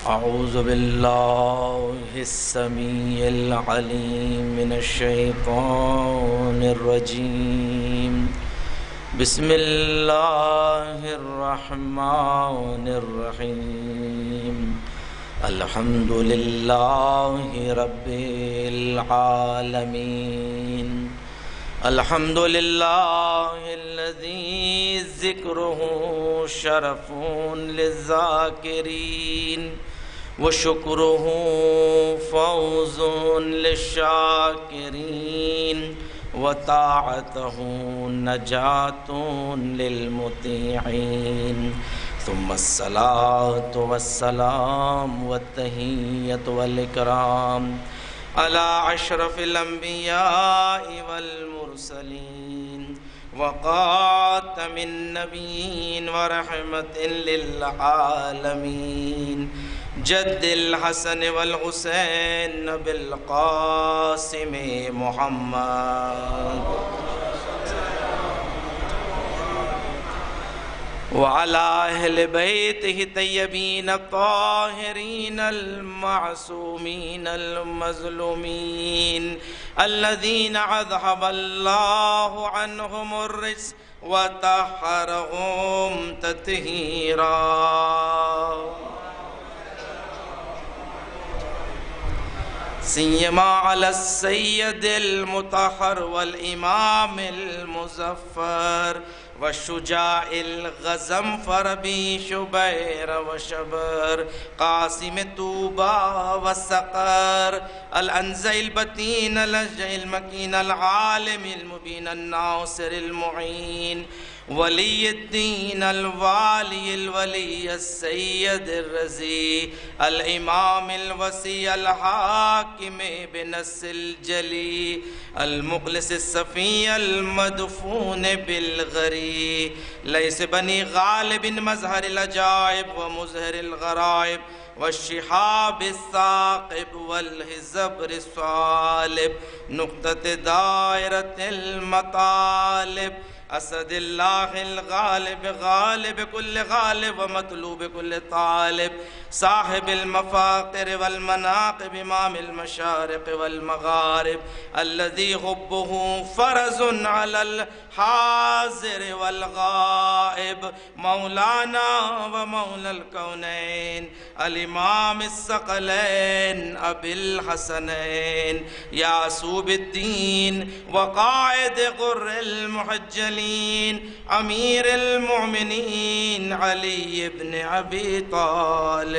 أعوذ بالله السميع العليم من الشيطان الرجيم. بسم الله الرحمن الرحيم. الحمد لله رب العالمين. الحمد لله الذي ذكره شرف للذاكرين وشكره فوز للشاكرين وطاعته نجاة للمطيعين. ثم الصلاة والسلام والتحية والإكرام على أشرف الأنبياء والمرسلين وخاتم النبيين ورحمة للعالمين جد الحسن والحسين بالقاسم محمد وعلى أهل بيته الطيبين الطاهرين المعصومين المظلومين الذين أذهب الله عنهم الرجس وطهرهم تطهيرا. سيما على السيد المطهر والإمام المظفر والشجاع الغزنفر بي شبير وشبر قاسم طوبى والسقر الأنزع البتين الأشجع المكين العالم المبين الناصر المعين ولي الدين الوالي الولي السيد الرزي الإمام الوسي الحاكم بنص الجلي المخلص الصفي المدفون بالغري ليس بني غالب مظهر العجائب ومظهر الغرائب والشهاب الثاقب والهزبر الصالب نقطة دائرة المطالب أسد الله الغالب غالب كل غالب ومطلوب كل طالب صاحب المفاقر والمناقب إمام المشارق والمغارب الذي حبه فرز على الحاضر والغائب مولانا ومولى الكونين الإمام الثقلين أبي الحسنين يعصوب الدين وقائد غر المحجلين أمير المؤمنين علي بن أبي طالب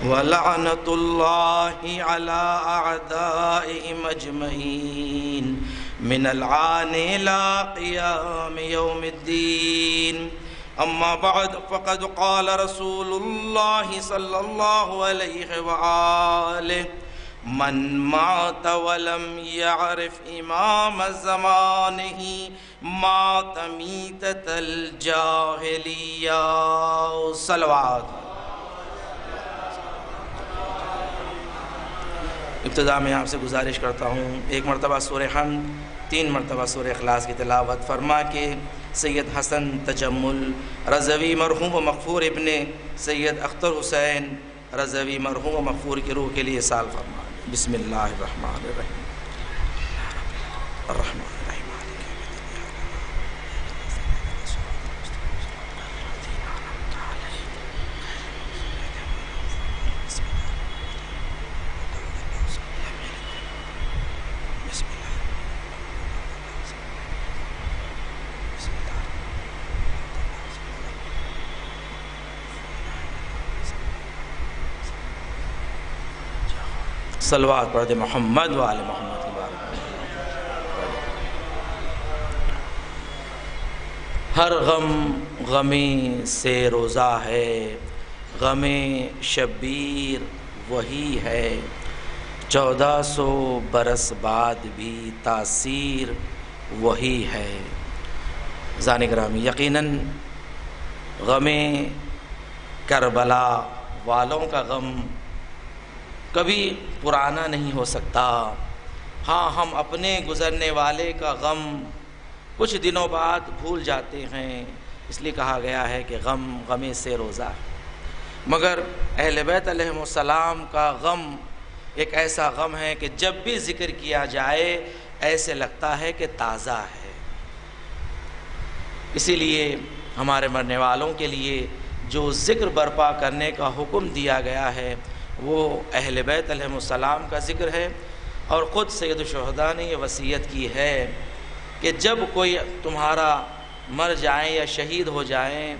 ولعنة الله على أعدائهم أجمعين من العان إلى قيام يوم الدين. أما بعد فقد قال رسول الله صلى الله عليه وآله من مات ولم يعرف إمام زمانه مات ميتة الجاهلية. صلوات. ابتدا میں آپ سے گزارش کرتا ہوں ایک مرتبہ سورہ حمد 3 مرتبہ سورہ اخلاص کی تلاوت فرما کے سید حسن تجمل رضوی مرحوم و مغفور ابن سید اختر حسین رضوی مرحوم و مغفور کی روح کے لیے سال فرما. بسم اللہ الرحمن الرحیم. الرحمن الرحیم صلوات پڑھ دے محمد و آل محمد کی بارک. ہر غم غمی سے روزہ ہے غم شبیر وہی ہے 1400 برس بعد بھی تاثیر وہی ہے. زان گرامی یقیناً غم کربلا والوں کا غم کبھی پرانا نہیں ہو سکتا. ہاں ہم اپنے گزرنے والے کا غم کچھ دنوں بعد بھول جاتے ہیں، اس لیے کہا گیا ہے کہ غم سے روزہ ہے۔ مگر اہل بیت علیہم السلام کا غم ایک ایسا غم ہے کہ جب بھی ذکر کیا جائے ایسے لگتا ہے کہ تازہ ہے۔ اسی لیے ہمارے مرنے والوں کے لیے جو ذکر برپا کرنے کا حکم دیا گیا ہے وہ اہل بیت علیہم السلام کا ذکر ہے، اور خود سید الشہداء نے یہ وصیت کی ہے کہ جب کوئی تمہارا مر جائیں یا شہید ہو جائیں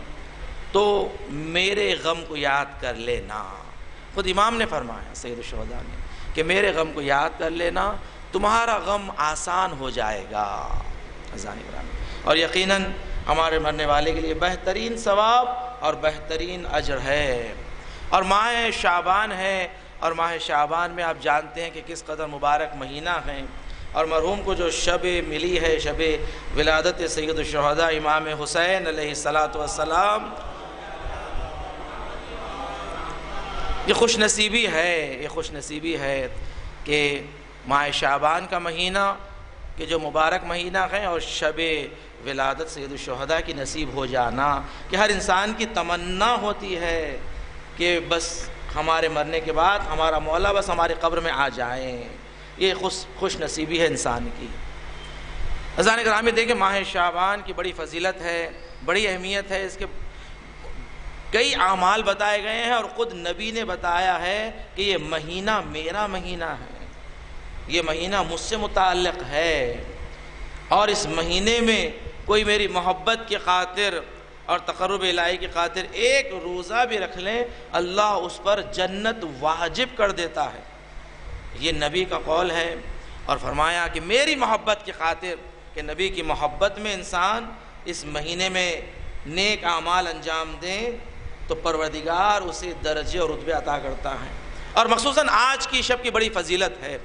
تو میرے غم کو یاد کر لینا۔ خود امام نے فرمایا سید الشہداء نے کہ میرے غم کو یاد کر لینا، تمہارا غم آسان ہو جائے گا۔ اور یقیناً ہمارے مرنے والے کے لیے بہترین ثواب اور بہترین اجر ہے۔ اور ماہ شعبان ہے، اور ماہ شعبان میں آپ جانتے ہیں کہ کس قدر مبارک مہینہ ہے، اور مرحوم کو جو شب ملی ہے، شب ولادت سید الشہداء امام حسین علیہ السلام، یہ خوش نصیبی ہے کہ ماہ شعبان کا مہینہ کہ جو مبارک مہینہ ہے، اور شب ولادت سید الشہداء کی نصیب ہو جانا، کہ ہر انسان کی تمنا ہوتی ہے کہ بس ہمارے مرنے کے بعد ہمارا مولا بس ہمارے قبر میں آ جائیں۔ یہ خوش نصیبی ہے انسان کی۔ عزیزان گرامی، دیکھیں ماہ شعبان کی بڑی فضیلت ہے، بڑی اہمیت ہے، اس کے کئی اعمال بتائے گئے ہیں، اور خود نبی نے بتایا ہے کہ یہ مہینہ میرا مہینہ ہے، یہ مہینہ مجھ سے متعلق ہے، اور اس مہینے میں کوئی میری محبت کی خاطر اور تقرب الہی کی خاطر ایک روزہ بھی رکھ لیں، اللہ اس پر جنت واجب کر دیتا ہے۔ یہ نبی کا قول ہے، اور فرمایا کہ میری محبت کی خاطر، کہ نبی کی محبت میں انسان اس مہینے میں نیک اعمال انجام دیں تو پروردگار اسے درجے اور رتبے عطا کرتا ہے۔ اور مخصوصاً آج کی شب کی بڑی فضیلت ہے،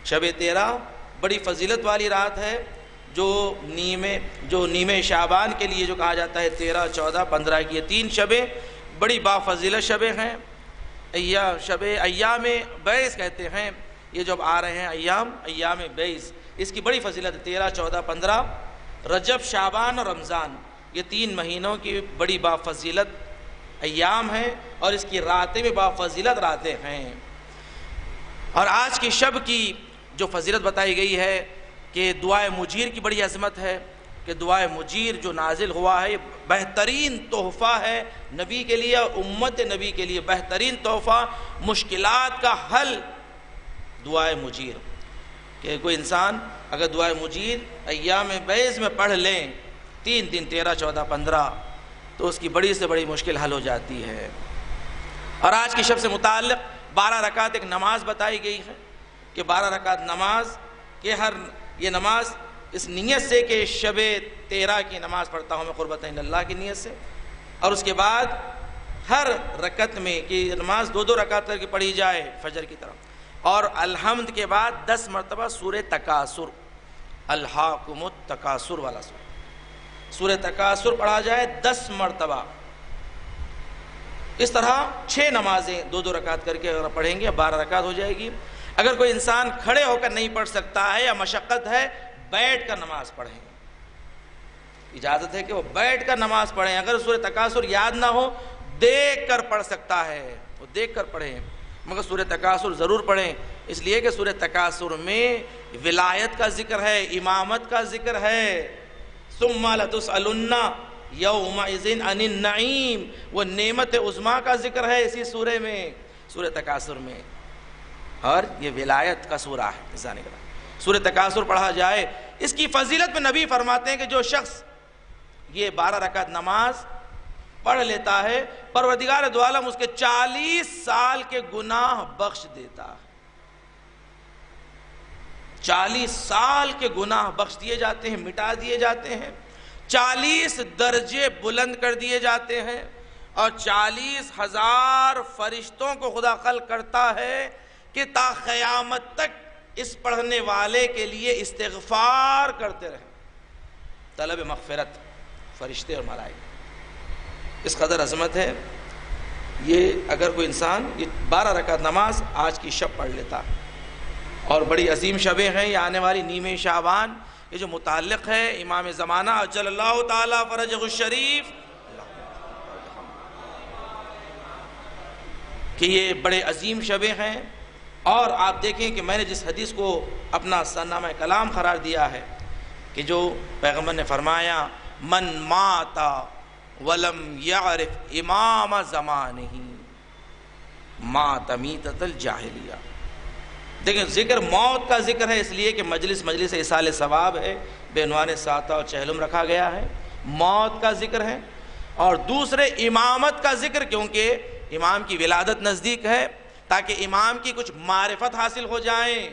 شب 13 بڑی فضیلت والی رات ہے، جو نیمے شعبان کے لیے جو کہا جاتا ہے 13، 14، 15 کی یہ 3 شبیں بڑی بافضیلت شبیں ہیں۔ شب ایام بیس کہتے ہیں، یہ جب آ رہے ہیں ایام بیس، اس کی بڑی فضیلت 13، 14، 15 رجب، شعبان اور رمضان، یہ 3 مہینوں کی بڑی بافضیلت ایام ہیں، اور اس کی راتیں بھی بافضیلت راتیں ہیں۔ اور آج کی شب کی جو فضیلت بتائی گئی ہے کہ دعائے مجیر کی بڑی عظمت ہے، کہ دعائے مجیر جو نازل ہوا ہے یہ بہترین تحفہ ہے نبی کے لیے اور امت نبی کے لیے، بہترین تحفہ، مشکلات کا حل دعائے مجیر، کہ کوئی انسان اگر دعائے مجیر ایام بیس میں پڑھ لیں 3 دن 13، 14، 15 تو اس کی بڑی سے بڑی مشکل حل ہو جاتی ہے۔ اور آج کی شب سے متعلق 12 رکعت ایک نماز بتائی گئی ہے، کہ 12 رکعت نماز، کہ یہ نماز اس نیت سے کہ شب 13 کی نماز پڑھتا ہوں میں قربت اللہ کی نیت سے، اور اس کے بعد ہر رکعت میں کہ نماز 2 رکعت کر کے پڑھی جائے فجر کی طرح، اور الحمد کے بعد 10 مرتبہ سورہ تکاثر، الہاکم التکاثر والا سورہ تکاثر پڑھا جائے 10 مرتبہ۔ اس طرح 6 نمازیں 2 رکعت کر کے اگر پڑھیں گے 12 رکعت ہو جائے گی۔ اگر کوئی انسان کھڑے ہو کر نہیں پڑھ سکتا ہے یا مشقت ہے، بیٹھ کر نماز پڑھیں، اجازت ہے کہ وہ بیٹھ کر نماز پڑھیں۔ اگر سورہ تکاثر یاد نہ ہو، دیکھ کر پڑھ سکتا ہے، وہ دیکھ کر پڑھیں، مگر سورہ تکاثر ضرور پڑھیں، اس لیے کہ سورہ تکاثر میں ولایت کا ذکر ہے، امامت کا ذکر ہے، ثم لتسألن یومئذ عن النعیم، وہ نعمت عظمیٰ کا ذکر ہے اسی سورہ میں، سورہ تکاثر میں، اور یہ ولایت کا سورہ ہے۔ سورہ تکاثر پڑھا جائے، اس کی فضیلت میں نبی فرماتے ہیں کہ جو شخص یہ 12 رکعت نماز پڑھ لیتا ہے، پروردگار دو عالم اس کے 40 سال کے گناہ بخش دیتا ہے۔ 40 سال کے گناہ بخش دیے جاتے ہیں، مٹا دیے جاتے ہیں، 40 درجے بلند کر دیے جاتے ہیں، اور 40,000 فرشتوں کو خدا خلق کرتا ہے کہ تا قیامت تک اس پڑھنے والے کے لیے استغفار کرتے رہیں، طلب مغفرت، فرشتے اور ملائکہ، اس قدر عظمت ہے۔ یہ اگر کوئی انسان یہ 12 رکعت نماز آج کی شب پڑھ لیتا، اور بڑی عظیم شبیں ہیں یہ آنے والی نیمِ شعبان، یہ جو متعلق ہے امام زمانہ اجل اللہ تعالیٰ فرجہ الشریف کہ یہ بڑے عظیم شبیں ہیں. اور آپ دیکھیں کہ میں نے جس حدیث کو اپنا سرنامہ کلام قرار دیا ہے کہ جو پیغمبر نے فرمایا من مات ولم یعرف امام زمانہ مات میتۃ الجاہلیہ. دیکھیں ذکر موت کا ذکر ہے اس لیے کہ مجلس اصال ثواب ہے، بعنوان ساتہ اور چہلم رکھا گیا ہے. موت کا ذکر ہے اور دوسرے امامت کا ذکر، کیونکہ امام کی ولادت نزدیک ہے تاکہ امام کی کچھ معرفت حاصل ہو جائیں.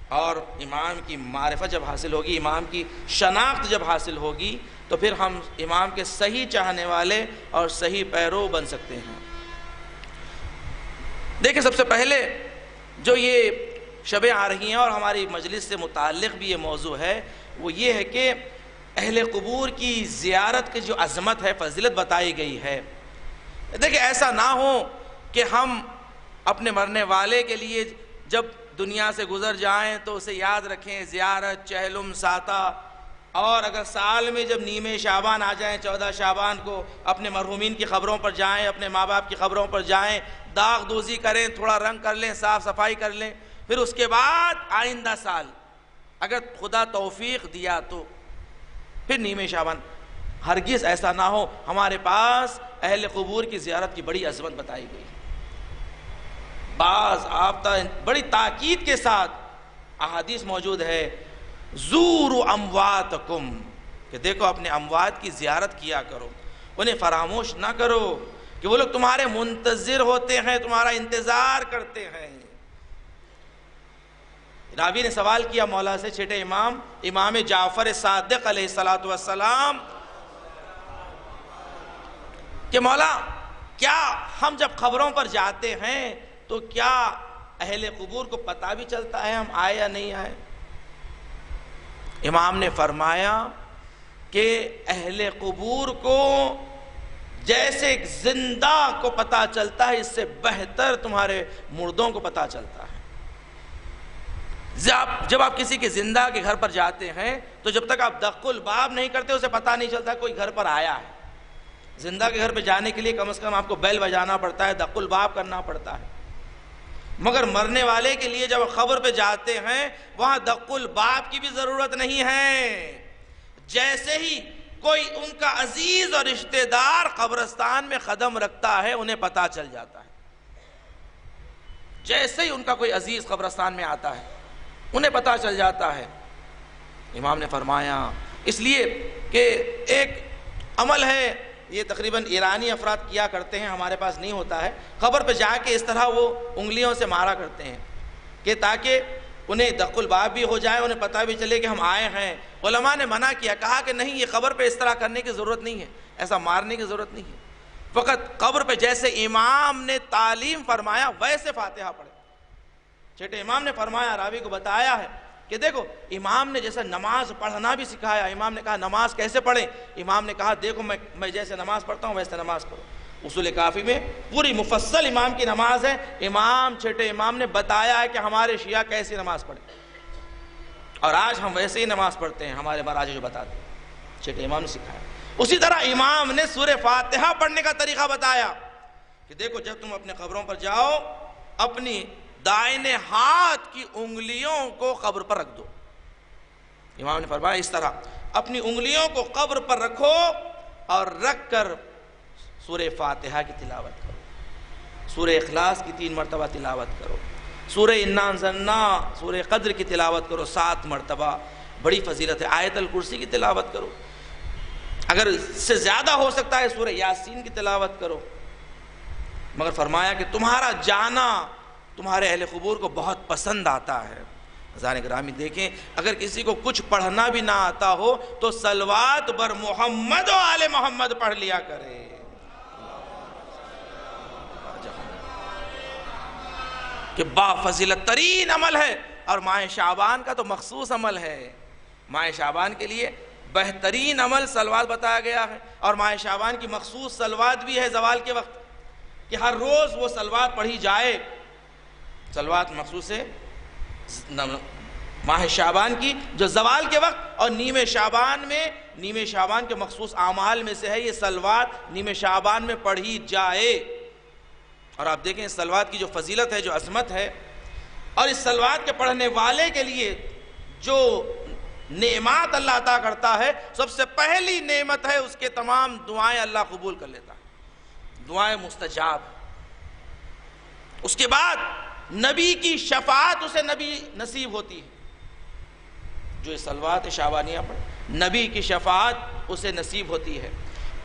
اور امام کی معرفت جب حاصل ہوگی، امام کی شناخت جب حاصل ہوگی تو پھر ہم امام کے صحیح چاہنے والے اور صحیح پیرو بن سکتے ہیں. دیکھیں سب سے پہلے جو یہ شبیں آ رہی ہیں اور ہماری مجلس سے متعلق بھی یہ موضوع ہے، وہ یہ ہے کہ اہل قبور کی زیارت کی جو عظمت ہے، فضیلت بتائی گئی ہے. دیکھیں ایسا نہ ہو کہ ہم اپنے مرنے والے کے لیے جب دنیا سے گزر جائیں تو اسے یاد رکھیں، زیارت، چہلم، ساتہ، اور اگر سال میں جب نیمے شعبان آ جائیں 14 شعبان کو اپنے مرحومین کی خبروں پر جائیں، اپنے ماں باپ کی خبروں پر جائیں، داغ دوزی کریں، تھوڑا رنگ کر لیں، صاف صفائی کر لیں، پھر اس کے بعد آئندہ سال اگر خدا توفیق دیا تو پھر نیمے شعبان. ہرگز ایسا نہ ہو. ہمارے پاس اہل قبور کی زیارت کی بڑی عظمت بتائی گئی ہے. بعض آپ بڑی تاکید کے ساتھ احادیث موجود ہے، زوروا امواتکم، کہ دیکھو اپنے اموات کی زیارت کیا کرو، انہیں فراموش نہ کرو کہ وہ لوگ تمہارے منتظر ہوتے ہیں، تمہارا انتظار کرتے ہیں. راوی نے سوال کیا مولا سے، چھٹے امام جعفر صادق علیہ السلام کہ مولا کیا ہم جب خبروں پر جاتے ہیں تو کیا اہل قبور کو پتہ بھی چلتا ہے ہم آئے یا نہیں آئے؟ امام نے فرمایا کہ اہل قبور کو جیسے ایک زندہ کو پتہ چلتا ہے، اس سے بہتر تمہارے مردوں کو پتہ چلتا ہے. جب آپ کسی کے زندہ کے گھر پر جاتے ہیں تو جب تک آپ دق الباب نہیں کرتے اسے پتہ نہیں چلتا کوئی گھر پر آیا ہے. زندہ کے گھر پہ جانے کے لیے کم از کم آپ کو بیل بجانا پڑتا ہے، دق الباب کرنا پڑتا ہے. مگر مرنے والے کے لیے جب خبر پہ جاتے ہیں وہاں دق الباب کی بھی ضرورت نہیں ہے. جیسے ہی کوئی ان کا عزیز اور رشتہ دار قبرستان میں قدم رکھتا ہے انہیں پتہ چل جاتا ہے. جیسے ہی ان کا کوئی عزیز قبرستان میں آتا ہے انہیں پتہ چل جاتا ہے. امام نے فرمایا اس لیے کہ ایک عمل ہے، یہ تقریباً ایرانی افراد کیا کرتے ہیں، ہمارے پاس نہیں ہوتا ہے. قبر پہ جا کے اس طرح وہ انگلیوں سے مارا کرتے ہیں کہ تاکہ انہیں دق الباب بھی ہو جائے، انہیں پتہ بھی چلے کہ ہم آئے ہیں. علماء نے منع کیا، کہا کہ نہیں، یہ قبر پہ اس طرح کرنے کی ضرورت نہیں ہے، ایسا مارنے کی ضرورت نہیں ہے. فقط قبر پہ جیسے امام نے تعلیم فرمایا ویسے فاتحہ پڑھے. چھٹے امام نے فرمایا، راوی کو بتایا ہے کہ دیکھو امام نے جیسا نماز پڑھنا بھی سکھایا. امام نے کہا نماز کیسے پڑھیں؟ امام نے کہا دیکھو میں جیسے نماز پڑھتا ہوں ویسے نماز پڑھو. اصول کافی میں پوری مفصل امام کی نماز ہے. چھٹے امام نے بتایا ہے کہ ہمارے شیعہ کیسی نماز پڑھیں، اور آج ہم ویسے ہی نماز پڑھتے ہیں، ہمارے مراجع جو بتاتے ہیں چھٹے امام نے سکھایا. اسی طرح امام نے سورہ فاتحہ پڑھنے کا طریقہ بتایا کہ دیکھو جب تم اپنے قبروں پر جاؤ اپنی دائنے ہاتھ کی انگلیوں کو قبر پر رکھ دو. امام نے فرمایا اس طرح اپنی انگلیوں کو قبر پر رکھو اور رکھ کر سورہ فاتحہ کی تلاوت کرو، سورہ اخلاص کی 3 مرتبہ تلاوت کرو، سورہ انا انزلنا، سورہ قدر کی تلاوت کرو 7 مرتبہ، بڑی فضیلت ہے. آیت الکرسی کی تلاوت کرو، اگر اس سے زیادہ ہو سکتا ہے سورہ یاسین کی تلاوت کرو. مگر فرمایا کہ تمہارا جانا تمہارے اہل قبور کو بہت پسند آتا ہے. حضرات گرامی دیکھیں، اگر کسی کو کچھ پڑھنا بھی نہ آتا ہو تو صلوات بر محمد و آل محمد پڑھ لیا کرے. کہ با فضیلت ترین عمل ہے، اور ماہ شعبان کا تو مخصوص عمل ہے. ماہ شعبان کے لیے بہترین عمل صلوات بتایا گیا ہے، اور ماہ شعبان کی مخصوص صلوات بھی ہے زوال کے وقت کہ ہر روز وہ صلوات پڑھی جائے. صلوات مخصوص ہے ماہ شعبان کی جو زوال کے وقت اور نیمِ شعبان کے مخصوص اعمال میں سے ہے یہ صلوات نیمِ شعبان میں پڑھی جائے۔ اور آپ دیکھیں اس صلوات کی جو فضیلت ہے، جو عظمت ہے، اور اس صلوات کے پڑھنے والے کے لیے جو نعمات اللہ عطا کرتا ہے، سب سے پہلی نعمت ہے اس کے تمام دعائیں اللہ قبول کر لیتا ہے، دعائیں مستجاب۔ اس کے بعد نبی کی شفاعت اسے نصیب ہوتی ہے، جو اس صلوات شعبانیہ پر نبی کی شفاعت اسے نصیب ہوتی ہے،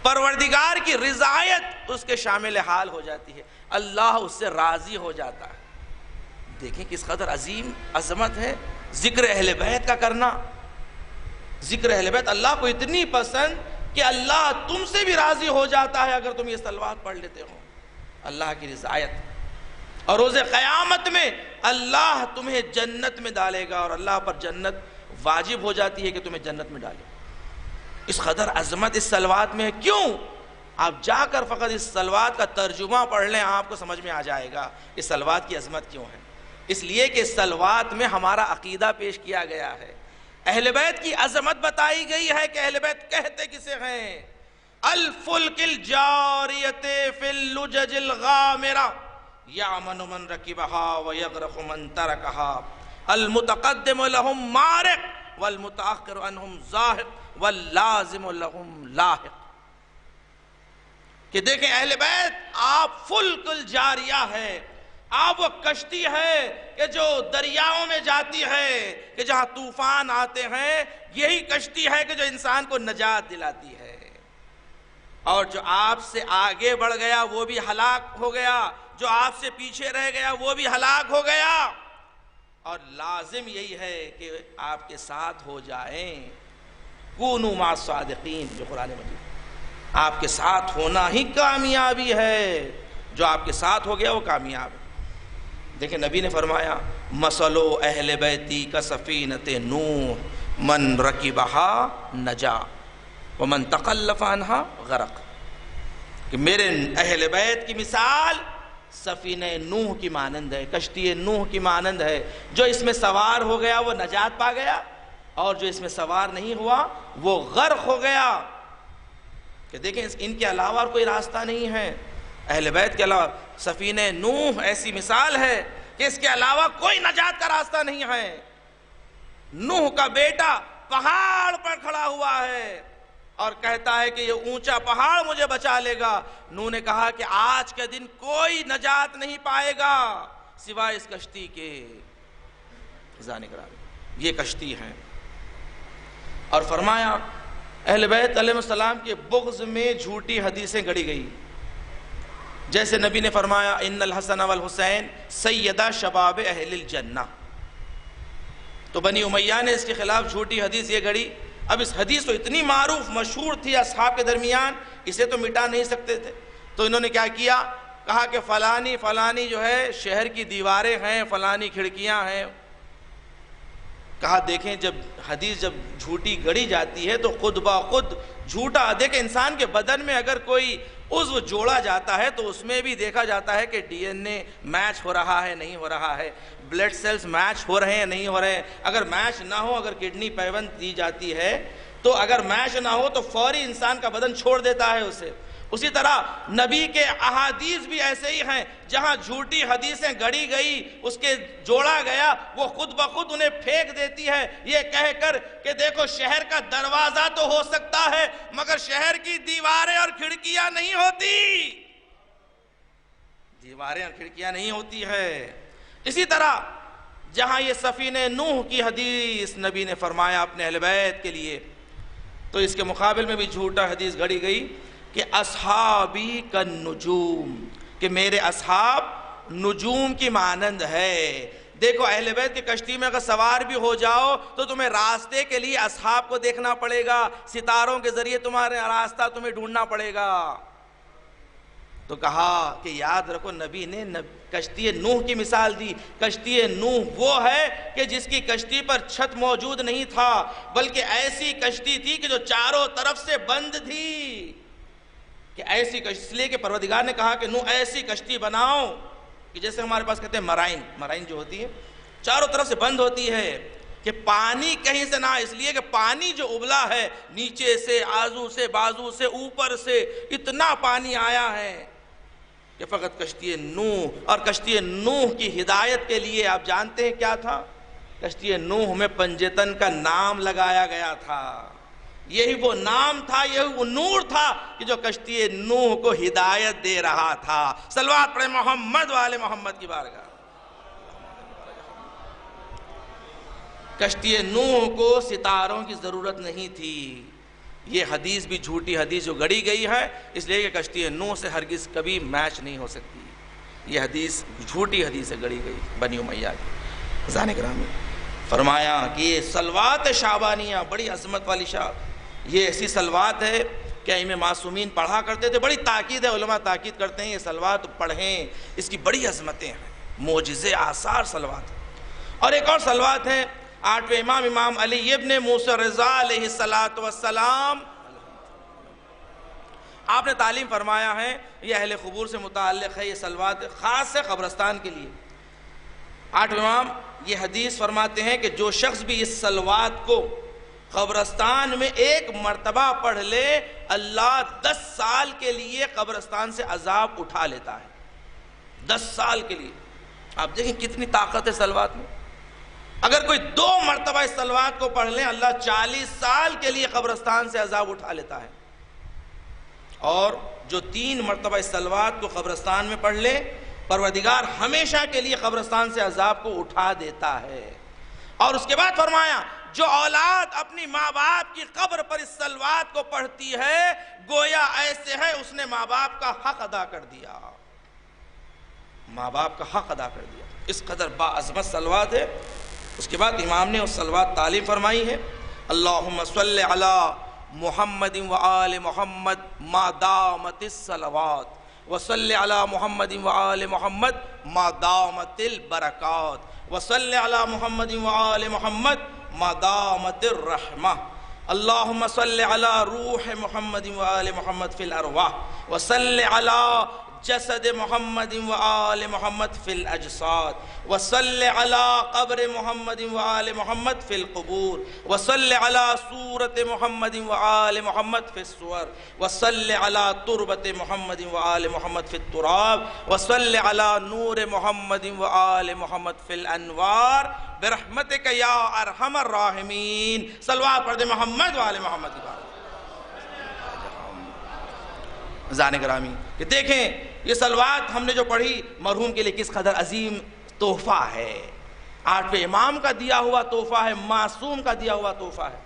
پروردگار کی رضایت اس کے شامل حال ہو جاتی ہے، اللہ اس سے راضی ہو جاتا ہے۔ دیکھیں کس قدر عظیم عظمت ہے ذکر اہل بیت کا کرنا۔ ذکر اہل بیت اللہ کو اتنی پسند کہ اللہ تم سے بھی راضی ہو جاتا ہے اگر تم یہ صلوات پڑھ لیتے ہو، اللہ کی رضایت۔ اور روز قیامت میں اللہ تمہیں جنت میں ڈالے گا، اور اللہ پر جنت واجب ہو جاتی ہے کہ تمہیں جنت میں ڈالے۔ اس قدر عظمت اس صلوات میں ہے۔ کیوں؟ آپ جا کر فقط اس صلوات کا ترجمہ پڑھ لیں، آپ کو سمجھ میں آ جائے گا اس صلوات کی عظمت کیوں ہے۔ اس لیے کہ اس صلوات میں ہمارا عقیدہ پیش کیا گیا ہے، اہل بیت کی عظمت بتائی گئی ہے کہ اہل بیت کہتے کسے ہیں؟ الفلک الجاریۃ فی اللجج الغامرہ یأمن من رکبہا ویغرق من ترکہا المتقدم لہم مارق والمتأخر عنہم زاہق واللازم لہم لاحق۔ کہ دیکھیں اہل بیت آپ فلک الجاریہ ہے، آپ وہ کشتی ہے کہ جو دریاؤں میں جاتی ہے، کہ جہاں طوفان آتے ہیں، یہی کشتی ہے کہ جو انسان کو نجات دلاتی ہے۔ اور جو آپ سے آگے بڑھ گیا وہ بھی ہلاک ہو گیا، جو آپ سے پیچھے رہ گیا وہ بھی ہلاک ہو گیا، اور لازم یہی ہے کہ آپ کے ساتھ ہو جائیں۔ کونوا مع الصادقین، جو قرآن مجید، آپ کے ساتھ ہونا ہی کامیابی ہے، جو آپ کے ساتھ ہو گیا وہ کامیاب ہے۔ دیکھیں نبی نے فرمایا مثلو اہل بیتی کسفینۃ نوح من رکبہا نجا ومن تخلف عنہا غرق۔ کہ میرے اہل بیت کی مثال سفینہ نوح کی مانند ہے، کشتی نوح کی مانند ہے، جو اس میں سوار ہو گیا وہ نجات پا گیا، اور جو اس میں سوار نہیں ہوا وہ غرق ہو گیا۔ کہ دیکھیں ان کے علاوہ اور کوئی راستہ نہیں ہے، اہل بیت کے علاوہ سفینہ نوح ایسی مثال ہے کہ اس کے علاوہ کوئی نجات کا راستہ نہیں ہے۔ نوح کا بیٹا پہاڑ پر کھڑا ہوا ہے اور کہتا ہے کہ یہ اونچا پہاڑ مجھے بچا لے گا۔ نوح نے کہا کہ آج کے دن کوئی نجات نہیں پائے گا سوائے اس کشتی کے۔ خزانے کرام یہ کشتی ہے۔ اور فرمایا اہل بیت علیہ السلام کے بغض میں جھوٹی حدیثیں گڑی گئی، جیسے نبی نے فرمایا ان الحسن والحسین سیدہ شباب اہل الجنہ۔ تو بنی امیہ نے اس کے خلاف جھوٹی حدیث یہ گڑی۔ اب اس حدیث تو اتنی معروف مشہور تھی اصحاب کے درمیان، اسے تو مٹا نہیں سکتے تھے، تو انہوں نے کیا کیا؟ کہا کہ فلانی فلانی جو ہے شہر کی دیواریں ہیں، فلانی کھڑکیاں ہیں۔ کہا دیکھیں جب حدیث جب جھوٹی گڑی جاتی ہے تو خود بخود جھوٹا، دیکھیں انسان کے بدن میں اگر کوئی عضو جوڑا جاتا ہے تو اس میں بھی دیکھا جاتا ہے کہ ڈی این اے میچ ہو رہا ہے نہیں ہو رہا ہے، بلڈ سیلز میچ ہو رہے ہیں نہیں ہو رہے ہیں۔ اگر میچ نہ ہو، اگر کڈنی پیوند دی جاتی ہے تو اگر میچ نہ ہو تو فوری انسان کا بدن چھوڑ دیتا ہے اسے۔ اسی طرح نبی کے احادیث بھی ایسے ہی ہیں، جہاں جھوٹی حدیثیں گڑی گئی، اس کے جوڑا گیا، وہ خود بخود انہیں پھینک دیتی ہے، یہ کہہ کر کہ دیکھو شہر کا دروازہ تو ہو سکتا ہے مگر شہر کی دیواریں اور کھڑکیاں نہیں ہوتی، دیواریں اور کھڑکیاں نہیں ہوتی ہے۔ اسی طرح جہاں یہ سفینہ نوح کی حدیث نبی نے فرمایا اپنے اہل بیت کے لیے، تو اس کے مقابل میں بھی جھوٹا حدیث گڑی گئی کہ اصحابی کالنجوم، کہ میرے اصحاب نجوم کی مانند ہے۔ دیکھو اہل بیت کی کشتی میں اگر سوار بھی ہو جاؤ تو تمہیں راستے کے لیے اصحاب کو دیکھنا پڑے گا، ستاروں کے ذریعے تمہارے راستہ تمہیں ڈھونڈنا پڑے گا۔ تو کہا کہ یاد رکھو نبی نے کشتی نوح کی مثال دی۔ کشتی نوح وہ ہے کہ جس کی کشتی پر چھت موجود نہیں تھا، بلکہ ایسی کشتی تھی کہ جو چاروں طرف سے بند تھی، کہ ایسی کشتی، اس لیے کہ پروردگار نے کہا کہ نوح ایسی کشتی بناؤ کہ جیسے ہمارے پاس کہتے ہیں مرائن جو ہوتی ہے چاروں طرف سے بند ہوتی ہے، کہ پانی کہیں سے نہ، اس لیے کہ پانی جو ابلا ہے نیچے سے، آزو سے، بازو سے، اوپر سے اتنا پانی آیا ہے کہ فقط کشتی نوح، اور کشتی نوح کی ہدایت کے لیے آپ جانتے ہیں کیا تھا؟ کشتی نوح میں پنجتن کا نام لگایا گیا تھا، یہی وہ نام تھا، یہی وہ نور تھا کہ جو کشتی نوح کو ہدایت دے رہا تھا۔ صلوات پڑھیں محمد والے محمد کی بارگاہ۔ کشتی نوح کو ستاروں کی ضرورت نہیں تھی، یہ حدیث بھی جھوٹی حدیث جو گڑی گئی ہے، اس لیے کہ کشتی نوح سے ہرگز کبھی میچ نہیں ہو سکتی، یہ حدیث جھوٹی حدیث سے گڑی گئی بنی امیہ کی۔ ذہن گرامی فرمایا کہ یہ صلوات شعبانیہ بڑی عظمت والی شعب، یہ ایسی صلوات ہے کہ ائمہ معصومین پڑھا کرتے تھے، بڑی تاکید ہے، علماء تاکید کرتے ہیں یہ صلوات پڑھیں، اس کی بڑی عظمتیں ہیں، معجزے آثار صلوات ہیں۔ اور ایک اور صلوات ہے 8ویں امام، امام علی ابن موسیٰ رضا علیہ السلام، آپ نے تعلیم فرمایا ہے، یہ اہل قبور سے متعلق ہے، یہ صلوات خاص ہے قبرستان کے لیے۔ 8ویں امام یہ حدیث فرماتے ہیں کہ جو شخص بھی اس صلوات کو قبرستان میں ایک مرتبہ پڑھ لے، اللہ 10 سال کے لیے قبرستان سے عذاب اٹھا لیتا ہے، 10 سال کے لیے۔ آپ دیکھیں کتنی طاقت ہے صلوات میں، اگر کوئی 2 مرتبہ اس صلوات کو پڑھ لیں، اللہ 40 سال کے لیے قبرستان سے عذاب اٹھا لیتا ہے، اور جو 3 مرتبہ اس صلوات کو قبرستان میں پڑھ لے، پروردگار ہمیشہ کے لیے قبرستان سے عذاب کو اٹھا دیتا ہے۔ اور اس کے بعد فرمایا جو اولاد اپنی ماں باپ کی قبر پر اس صلوات کو پڑھتی ہے، گویا ایسے ہے اس نے ماں باپ کا حق ادا کر دیا، ماں باپ کا حق ادا کر دیا، اس قدر باعظمت صلوات ہے۔ اس کے بعد امام نے اس صلوات تعلیم فرمائی ہے، اللہم صلی علی محمد وآل محمد ما دامت الصلوات وصلی علی محمد وآل محمد ما دامت البرکات وصلی علی محمد وآل محمد ما دامت الرحمہ اللہم صلی علی روح محمد وآل محمد فی الارواح وصلی علی جسد محمد وآل محمد فی الاجساد وصلی علی قبر محمد وآل محمد فی القبور وصلی علی صورت محمد وآل محمد فی الصور وصلی علی تربت محمد وآل محمد فی التراب وصلی علی نور محمد وآل محمد فی الانوار برحمتک یا ارحم الراحمین۔ صلوات پڑھ دے محمد وآل محمد کی بات۔ ذہن گرامی کہ دیکھیں یہ صلوات ہم نے جو پڑھی مرحوم کے لیے کس قدر عظیم تحفہ ہے، 8ویں امام کا دیا ہوا تحفہ ہے، معصوم کا دیا ہوا تحفہ ہے،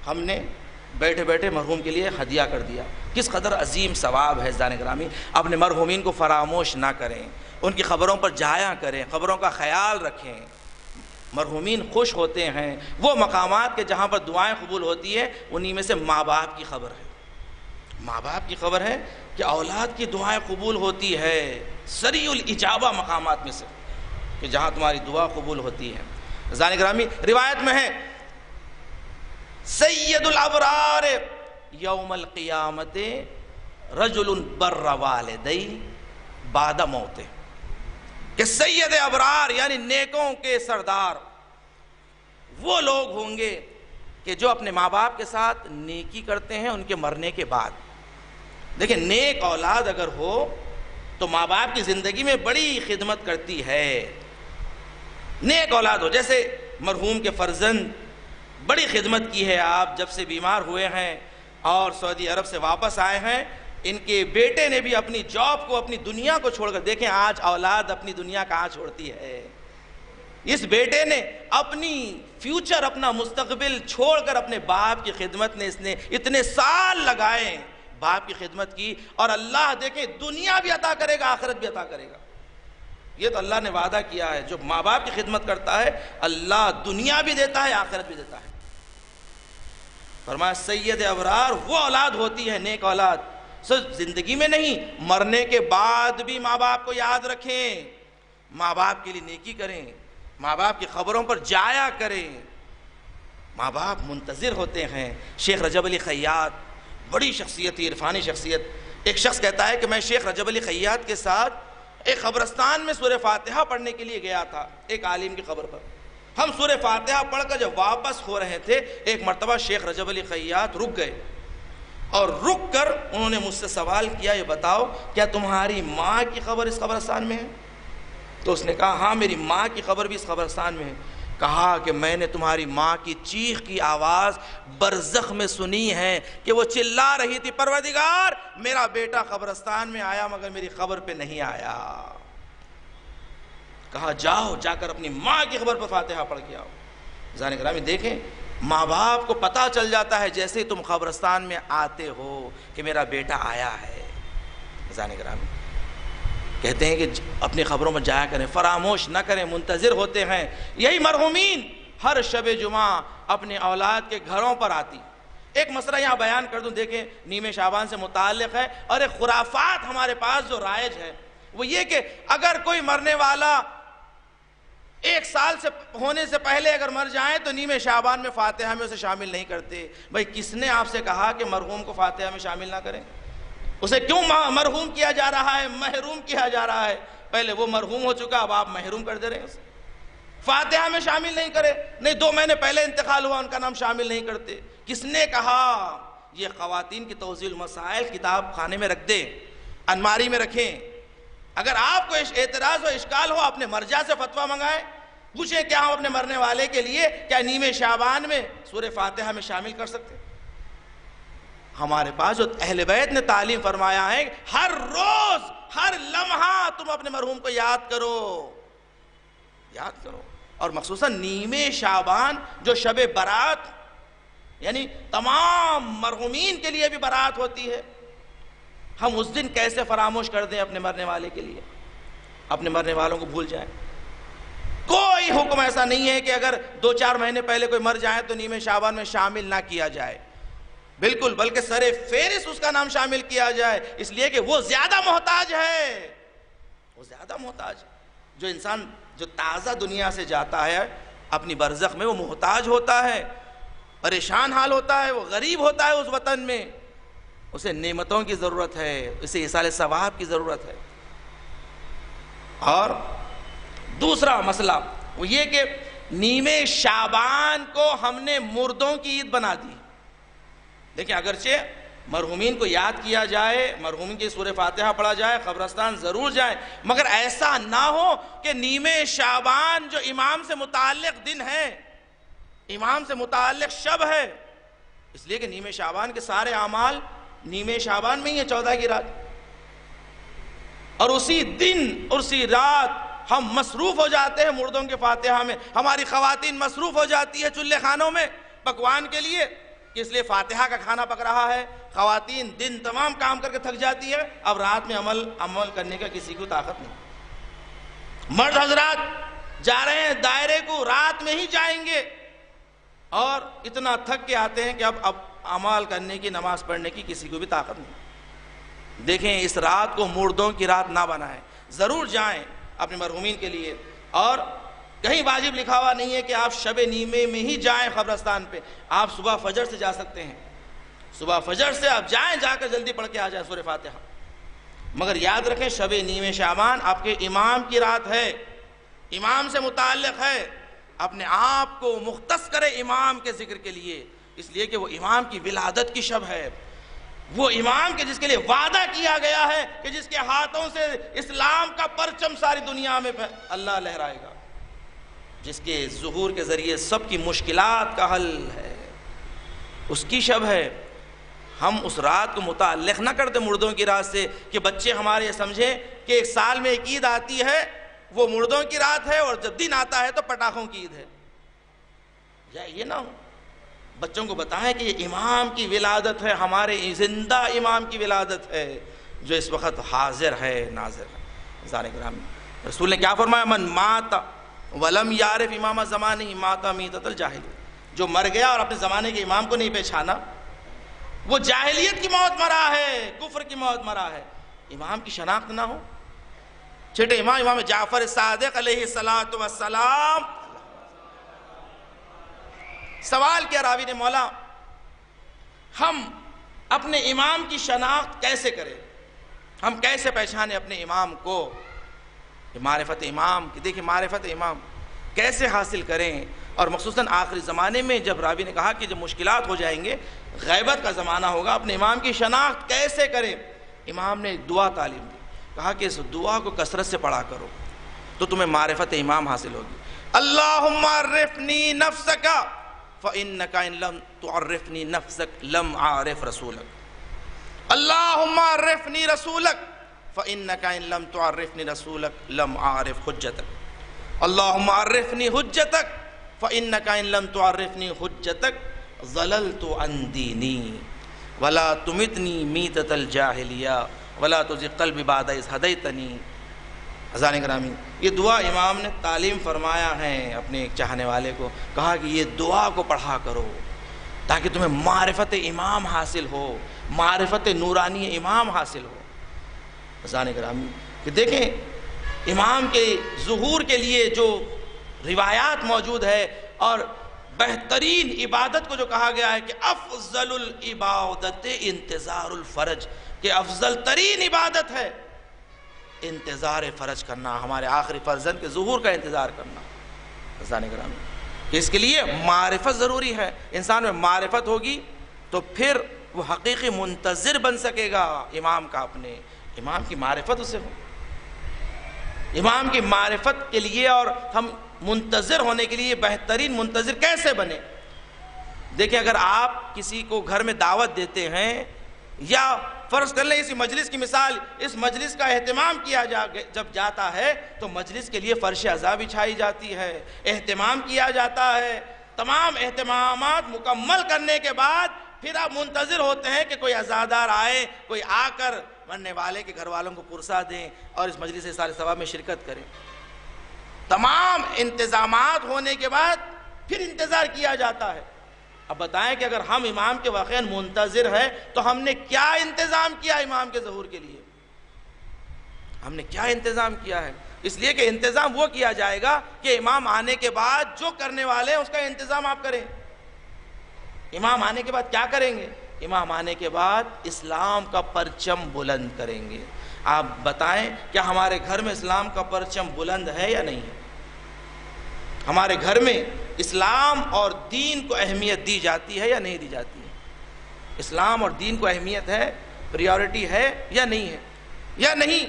ہم نے بیٹھے بیٹھے مرحوم کے لیے ہدیہ کر دیا، کس قدر عظیم ثواب ہے۔ ذہن گرامی اپنے مرحومین کو فراموش نہ کریں، ان کی خبروں پر جایا کریں، خبروں کا خیال رکھیں، مرحومین خوش ہوتے ہیں، وہ مقامات کے جہاں پر دعائیں قبول ہوتی ہے انہی میں سے ماں باپ کی خبر ہے، ماں باپ کی خبر ہے کہ اولاد کی دعائیں قبول ہوتی ہے، سریع الاجابہ مقامات میں سے کہ جہاں تمہاری دعا قبول ہوتی ہے۔ ذہن گرامی روایت میں ہے سید الابرار یوم القیامت رجل بر والدی بعد موت، کہ سید ابرار یعنی نیکوں کے سردار وہ لوگ ہوں گے کہ جو اپنے ماں باپ کے ساتھ نیکی کرتے ہیں ان کے مرنے کے بعد۔ دیکھیں نیک اولاد اگر ہو تو ماں باپ کی زندگی میں بڑی خدمت کرتی ہے، نیک اولاد ہو، جیسے مرحوم کے فرزند بڑی خدمت کی ہے، آپ جب سے بیمار ہوئے ہیں اور سعودی عرب سے واپس آئے ہیں، ان کے بیٹے نے بھی اپنی جاب کو اپنی دنیا کو چھوڑ کر، دیکھیں آج اولاد اپنی دنیا کہاں چھوڑتی ہے، اس بیٹے نے اپنی فیوچر اپنا مستقبل چھوڑ کر اپنے باپ کی خدمت نے اس نے اتنے سال لگائے، باپ کی خدمت کی، اور اللہ دیکھیں دنیا بھی عطا کرے گا آخرت بھی عطا کرے گا، یہ تو اللہ نے وعدہ کیا ہے، جو ماں باپ کی خدمت کرتا ہے اللہ دنیا بھی دیتا ہے آخرت بھی دیتا ہے۔ فرمایا سید ابرار وہ اولاد ہوتی ہے، نیک اولاد، صرف زندگی میں نہیں مرنے کے بعد بھی ماں باپ کو یاد رکھیں، ماں باپ کے لیے نیکی کریں، ماں باپ کی خبروں پر جایا کریں، ماں باپ منتظر ہوتے ہیں۔ شیخ رجب علی خیاط بڑی شخصیت تھی، عرفانی شخصیت، ایک شخص کہتا ہے کہ میں شیخ رجب علی خیاط کے ساتھ ایک قبرستان میں سورہ فاتحہ پڑھنے کے لیے گیا تھا، ایک عالم کی قبر پر، ہم سورہ فاتحہ پڑھ کر جب واپس ہو رہے تھے، ایک مرتبہ شیخ رجب علی خیاط رک گئے، اور رک کر انہوں نے مجھ سے سوال کیا، یہ بتاؤ کیا تمہاری ماں کی قبر اس قبرستان میں ہے؟ تو اس نے کہا ہاں میری ماں کی قبر بھی اس قبرستان میں ہے۔ کہا کہ میں نے تمہاری ماں کی چیخ کی آواز برزخ میں سنی ہے کہ وہ چلا رہی تھی، پروردگار میرا بیٹا قبرستان میں آیا مگر میری قبر پہ نہیں آیا۔ کہا جاؤ جا کر اپنی ماں کی قبر پر فاتحہ پڑھ کے آؤ۔ عزیزان گرامی دیکھیں، ماں باپ کو پتہ چل جاتا ہے جیسے ہی تم قبرستان میں آتے ہو کہ میرا بیٹا آیا ہے۔ عزیزان گرامی کہتے ہیں کہ اپنی خبروں میں جایا کریں، فراموش نہ کریں، منتظر ہوتے ہیں۔ یہی مرحومین ہر شب جمعہ اپنے اولاد کے گھروں پر آتی۔ ایک مسئلہ یہاں بیان کر دوں، دیکھیں نیمے شعبان سے متعلق ہے، اور ایک خرافات ہمارے پاس جو رائج ہے وہ یہ کہ اگر کوئی مرنے والا 1 سال سے ہونے سے پہلے اگر مر جائیں تو نیمے شعبان میں فاتحہ میں اسے شامل نہیں کرتے۔ بھائی کس نے آپ سے کہا کہ مرحوم کو فاتحہ میں شامل نہ کریں؟ اسے کیوں مرحوم کیا جا رہا ہے، محروم کیا جا رہا ہے؟ پہلے وہ مرحوم ہو چکا، اب آپ محروم کر دے رہے ہیں اسے۔ فاتحہ میں شامل نہیں کرے، نہیں 2 مہینے پہلے انتقال ہوا ان کا نام شامل نہیں کرتے۔ کس نے کہا؟ یہ خواتین کی توضیح المسائل کتاب خانے میں رکھ دیں، الماری میں رکھیں۔ اگر آپ کو اعتراض و اشکال ہو اپنے مرجع سے فتویٰ منگائیں، پوچھیں کیا ہم اپنے مرنے والے کے لیے کیا نیمے شعبان میں سورہ فاتحہ میں شامل کر سکتے؟ ہمارے پاس جو اہل بیت نے تعلیم فرمایا ہے، ہر روز ہر لمحہ تم اپنے مرحوم کو یاد کرو، یاد کرو۔ اور مخصوصاً نیمے شعبان جو شب برات، یعنی تمام مرحومین کے لیے بھی برات ہوتی ہے، ہم اس دن کیسے فراموش کر دیں اپنے مرنے والے کے لیے، اپنے مرنے والوں کو بھول جائیں۔ کوئی حکم ایسا نہیں ہے کہ اگر 2-4 مہینے پہلے کوئی مر جائے تو نیمے شعبان میں شامل نہ کیا جائے، بالکل، بلکہ سر فہرست اس کا نام شامل کیا جائے، اس لیے کہ وہ زیادہ محتاج ہے، وہ زیادہ محتاج ہے۔ جو انسان جو تازہ دنیا سے جاتا ہے اپنی برزخ میں وہ محتاج ہوتا ہے، پریشان حال ہوتا ہے، وہ غریب ہوتا ہے اس وطن میں، اسے نعمتوں کی ضرورت ہے، اسے ایصال ثواب کی ضرورت ہے۔ اور دوسرا مسئلہ وہ یہ کہ نیمے شعبان کو ہم نے مردوں کی عید بنا دی۔ دیکھیں اگرچہ مرحومین کو یاد کیا جائے، مرحومین کی سورہ فاتحہ پڑھا جائے، قبرستان ضرور جائیں، مگر ایسا نہ ہو کہ نیمے شعبان جو امام سے متعلق دن ہے، امام سے متعلق شب ہے، اس لیے کہ نیمے شعبان کے سارے اعمال نیمے شعبان میں ہی ہے، 14 کی رات، اور اسی دن اسی رات ہم مصروف ہو جاتے ہیں مردوں کے فاتحہ میں۔ ہماری خواتین مصروف ہو جاتی ہے چولہے خانوں میں پکوان کے لیے، کہ اس لیے فاتحہ کا کھانا پک رہا ہے۔ خواتین دن تمام کام کر کے تھک جاتی ہے، اب رات میں عمل کرنے کا کسی کو طاقت نہیں۔ مرد حضرات جا رہے ہیں دائرے کو، رات میں ہی جائیں گے، اور اتنا تھک کے آتے ہیں کہ اب عمل کرنے کی، نماز پڑھنے کی کسی کو بھی طاقت نہیں۔ دیکھیں اس رات کو مردوں کی رات نہ بنائیں، ضرور جائیں اپنے مرحومین کے لیے۔ اور کہیں واجب لکھا ہوا نہیں ہے کہ آپ شب نیمے میں ہی جائیں قبرستان پہ، آپ صبح فجر سے جا سکتے ہیں، صبح فجر سے آپ جائیں، جا کر جلدی پڑھ کے آ جائیں سورہ فاتحہ۔ مگر یاد رکھیں شب نیمے شعبان آپ کے امام کی رات ہے، امام سے متعلق ہے، اپنے آپ کو مختص کرے امام کے ذکر کے لیے، اس لیے کہ وہ امام کی ولادت کی شب ہے، وہ امام کے جس کے لیے وعدہ کیا گیا ہے کہ جس کے ہاتھوں سے اسلام کا پرچم ساری دنیا میں اللہ لہرائے گا، جس کے ظہور کے ذریعے سب کی مشکلات کا حل ہے، اس کی شب ہے۔ ہم اس رات کو متعلق نہ کرتے مردوں کی رات سے کہ بچے ہمارے یہ سمجھیں کہ 1 سال میں ایک عید آتی ہے وہ مردوں کی رات ہے، اور جب دن آتا ہے تو پٹاخوں کی عید ہے، یا یہ نہ ہو۔ بچوں کو بتائیں کہ یہ امام کی ولادت ہے، ہمارے زندہ امام کی ولادت ہے جو اس وقت حاضر ہے، ناظر ہے۔ عزیزان گرامی رسول نے کیا فرمایا؟ من مات ولم یعرف امام زمانہ مات میتۃ الجاہلیہ، جو مر گیا اور اپنے زمانے کے امام کو نہیں پہچانا وہ جاہلیت کی موت مرا ہے، کفر کی موت مرا ہے۔ امام کی شناخت نہ ہو، چھٹے امام جعفر صادق علیہ السلام، سوال کیا راوی نے، مولا ہم اپنے امام کی شناخت کیسے کریں، ہم کیسے پہچانے اپنے امام کو؟ معرفت امام، کہ دیکھیں معرفت امام کیسے حاصل کریں. اور مخصوصاً آخری زمانے میں جب راوی نے کہا کہ جب مشکلات ہو جائیں گے، غیبت کا زمانہ ہوگا، اپنے امام کی شناخت کیسے کریں. امام نے ایک دعا تعلیم دی، کہا کہ اس دعا کو کثرت سے پڑھا کرو تو تمہیں معرفت امام حاصل ہوگی. اللہم عرفنی نفسک فإنک ان لم تعرفنی نفسک لم اعرف رسولک. اللہم عرفنی رسولک فإنک ان لم تعرفنی رسولک لم اعرف حجتک. اللہم عرفنی حجتک فإنک ان لم تعرفنی حجتک ضللت عن دینی ولا تمتنی میتۃ الجاہلیہ ولا تزغ قلبی بعد اذ ہدیتنی. عزیزان گرامی، یہ دعا امام نے تعلیم فرمایا ہے اپنے ایک چاہنے والے کو، کہا کہ یہ دعا کو پڑھا کرو تاکہ تمہیں معرفت امام حاصل ہو، معرفت نورانی امام حاصل ہو. عزیزان گرامی، کہ دیکھیں امام کے ظہور کے لیے جو روایات موجود ہے، اور بہترین عبادت کو جو کہا گیا ہے کہ افضل العبادت انتظار الفرج، کہ افضل ترین عبادت ہے انتظار فرج کرنا، ہمارے آخری فرزند کے ظہور کا انتظار کرنا. عزیزان گرامی، کہ اس کے لیے معرفت ضروری ہے. انسان میں معرفت ہوگی تو پھر وہ حقیقی منتظر بن سکے گا امام کا، اپنے امام کی معرفت اسے ہو. امام کی معرفت کے لیے اور ہم منتظر ہونے کے لیے بہترین منتظر کیسے بنے؟ دیکھیں، اگر آپ کسی کو گھر میں دعوت دیتے ہیں، یا فرض کر لیں اسی مجلس کی مثال، اس مجلس کا اہتمام کیا جب جاتا ہے تو مجلس کے لیے فرش عزا بچھائی جاتی ہے، اہتمام کیا جاتا ہے. تمام اہتمامات مکمل کرنے کے بعد پھر آپ منتظر ہوتے ہیں کہ کوئی عزادار آئے، کوئی آ کر مرنے والے کے گھر والوں کو پرسا دیں اور اس مجلس اِصالِ ثواب میں شرکت کریں. تمام انتظامات ہونے کے بعد پھر انتظار کیا جاتا ہے. اب بتائیں کہ اگر ہم امام کے واقعاً منتظر ہیں تو ہم نے کیا انتظام کیا امام کے ظہور کے لیے؟ ہم نے کیا انتظام کیا ہے؟ اس لیے کہ انتظام وہ کیا جائے گا کہ امام آنے کے بعد جو کرنے والے ہیں اس کا انتظام آپ کریں. امام آنے کے بعد کیا کریں گے؟ امام آنے کے بعد اسلام کا پرچم بلند کریں گے. آپ بتائیں کیا ہمارے گھر میں اسلام کا پرچم بلند ہے یا نہیں ہے؟ ہمارے گھر میں اسلام اور دین کو اہمیت دی جاتی ہے یا نہیں دی جاتی ہے؟ اسلام اور دین کو اہمیت ہے، پریورٹی ہے یا نہیں ہے؟ یا نہیں؟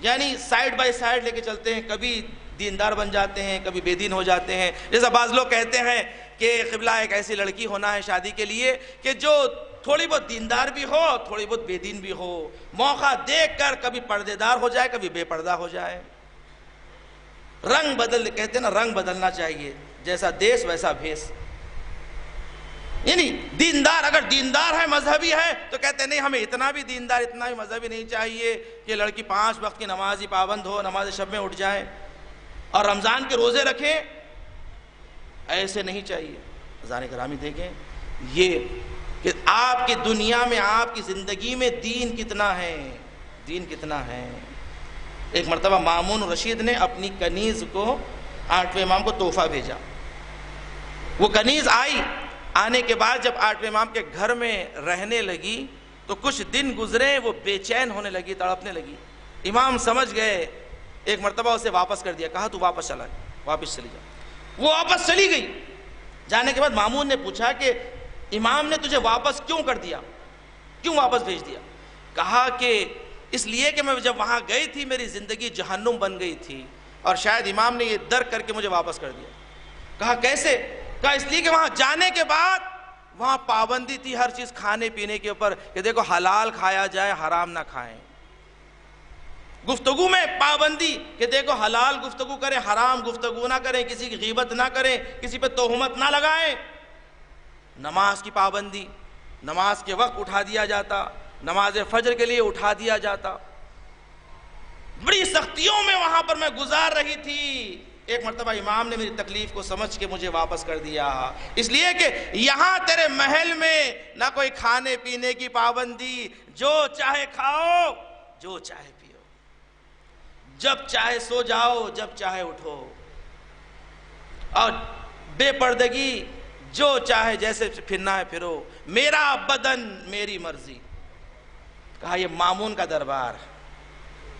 یعنی سائیڈ بائی سائیڈ لے کے چلتے ہیں، کبھی دیندار بن جاتے ہیں، کبھی بے دین ہو جاتے ہیں. جیسا بعض لوگ کہتے ہیں کہ قبلہ ایک ایسی لڑکی ہونا ہے شادی کے لیے کہ جو تھوڑی بہت دیندار بھی ہو، تھوڑی بہت بے دین بھی ہو، موقع دیکھ کر کبھی پردے دار ہو جائے، کبھی بے پردہ ہو جائے. رنگ بدل، کہتے ہیں نا، رنگ بدلنا چاہیے، جیسا دیس ویسا بھیس. یعنی دیندار، اگر دیندار ہے، مذہبی ہے، تو کہتے ہیں نہیں ہمیں اتنا بھی دیندار، اتنا بھی مذہبی نہیں چاہیے کہ لڑکی 5 وقت کی نمازی پابند ہو، نماز شب میں اٹھ جائے اور رمضان کے روزے رکھے. ایسے نہیں چاہیے. عزیزان گرامی، دیکھیں یہ کہ آپ کی دنیا میں، آپ کی زندگی میں دین کتنا ہے، دین کتنا ہے. ایک مرتبہ مامون رشید نے اپنی کنیز کو 8ویں امام کو تحفہ بھیجا. وہ کنیز آئی، آنے کے بعد جب 8ویں امام کے گھر میں رہنے لگی تو کچھ دن گزرے، وہ بے چین ہونے لگی، تڑپنے لگی. امام سمجھ گئے، ایک مرتبہ اسے واپس کر دیا، کہا تو واپس چلا، واپس چلی جا. وہ واپس چلی گئی. جانے کے بعد مامون نے پوچھا کہ امام نے تجھے واپس کیوں کر دیا، کیوں واپس بھیج دیا؟ کہا کہ اس لیے کہ میں جب وہاں گئی تھی میری زندگی جہنم بن گئی تھی اور شاید امام نے یہ درک کر کے مجھے واپس کر دیا. کہا کیسے؟ کہا اس لیے کہ وہاں جانے کے بعد وہاں پابندی تھی ہر چیز کھانے پینے کے اوپر، کہ دیکھو حلال کھایا جائے، حرام نہ کھائیں. گفتگو میں پابندی کہ دیکھو حلال گفتگو کریں، حرام گفتگو نہ کریں، کسی کی غیبت نہ کریں، کسی پہ تہمت نہ لگائیں. نماز کی پابندی، نماز کے وقت اٹھا دیا جاتا، نماز فجر کے لیے اٹھا دیا جاتا. بڑی سختیوں میں وہاں پر میں گزار رہی تھی. ایک مرتبہ امام نے میری تکلیف کو سمجھ کے مجھے واپس کر دیا، اس لیے کہ یہاں تیرے محل میں نہ کوئی کھانے پینے کی پابندی، جو چاہے کھاؤ، جو چاہے پیو، جب چاہے سو جاؤ، جب چاہے اٹھو، اور بے پردگی، جو چاہے جیسے پھرنا ہے پھرو، میرا بدن میری مرضی. کہا یہ مامون کا دربار.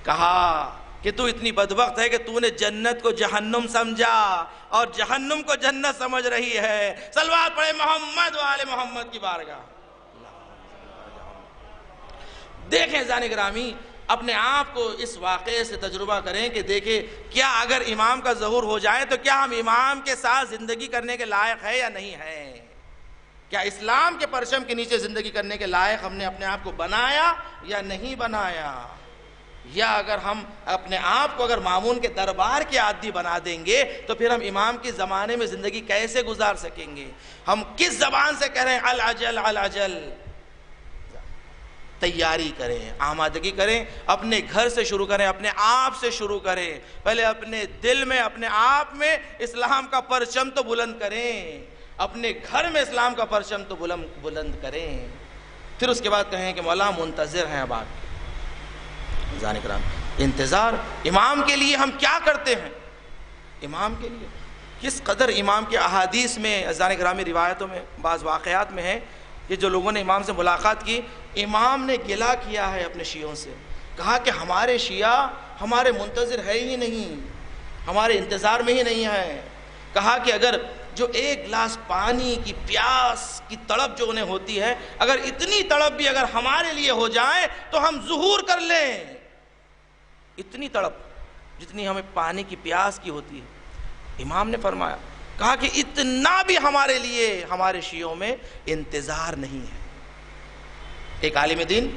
کہا کہ تو اتنی بدبخت ہے کہ تو نے جنت کو جہنم سمجھا اور جہنم کو جنت سمجھ رہی ہے۔ صلوات پڑھے محمد و آل محمد کی بارگاہ۔ دیکھیں عزیزان گرامی، اپنے آپ کو اس واقعے سے تجربہ کریں کہ دیکھیں کیا اگر امام کا ظہور ہو جائے تو کیا ہم امام کے ساتھ زندگی کرنے کے لائق ہے یا نہیں ہے؟ کیا اسلام کے پرچم کے نیچے زندگی کرنے کے لائق ہم نے اپنے آپ کو بنایا یا نہیں بنایا؟ یا اگر ہم اپنے آپ کو اگر مامون کے دربار کے عادی بنا دیں گے تو پھر ہم امام کے زمانے میں زندگی کیسے گزار سکیں گے؟ ہم کس زبان سے کہہ رہے ہیں العجل العجل؟ تیاری کریں، آمادگی کریں، اپنے گھر سے شروع کریں، اپنے آپ سے شروع کریں، پہلے اپنے دل میں اپنے آپ میں اسلام کا پرچم تو بلند کریں، اپنے گھر میں اسلام کا پرچم تو بلند کریں، پھر اس کے بعد کہیں کہ مولا منتظر ہیں اب آپ کے۔ عزیزان کرام، انتظار امام کے لیے ہم کیا کرتے ہیں؟ امام کے لیے کس قدر امام کے احادیث میں، عزیزان کرامی روایتوں میں بعض واقعات میں ہے کہ جو لوگوں نے امام سے ملاقات کی، امام نے گلہ کیا ہے اپنے شیعوں سے، کہا کہ ہمارے شیعہ ہمارے منتظر ہے ہی نہیں، ہمارے انتظار میں ہی نہیں ہے۔ کہا کہ اگر جو ایک گلاس پانی کی پیاس کی تڑپ جو انہیں ہوتی ہے، اگر اتنی تڑپ بھی اگر ہمارے لیے ہو جائے تو ہم ظہور کر لیں، اتنی تڑپ جتنی ہمیں پانی کی پیاس کی ہوتی ہے۔ امام نے فرمایا، کہا کہ اتنا بھی ہمارے لیے ہمارے شیعوں میں انتظار نہیں ہے۔ ایک عالم دین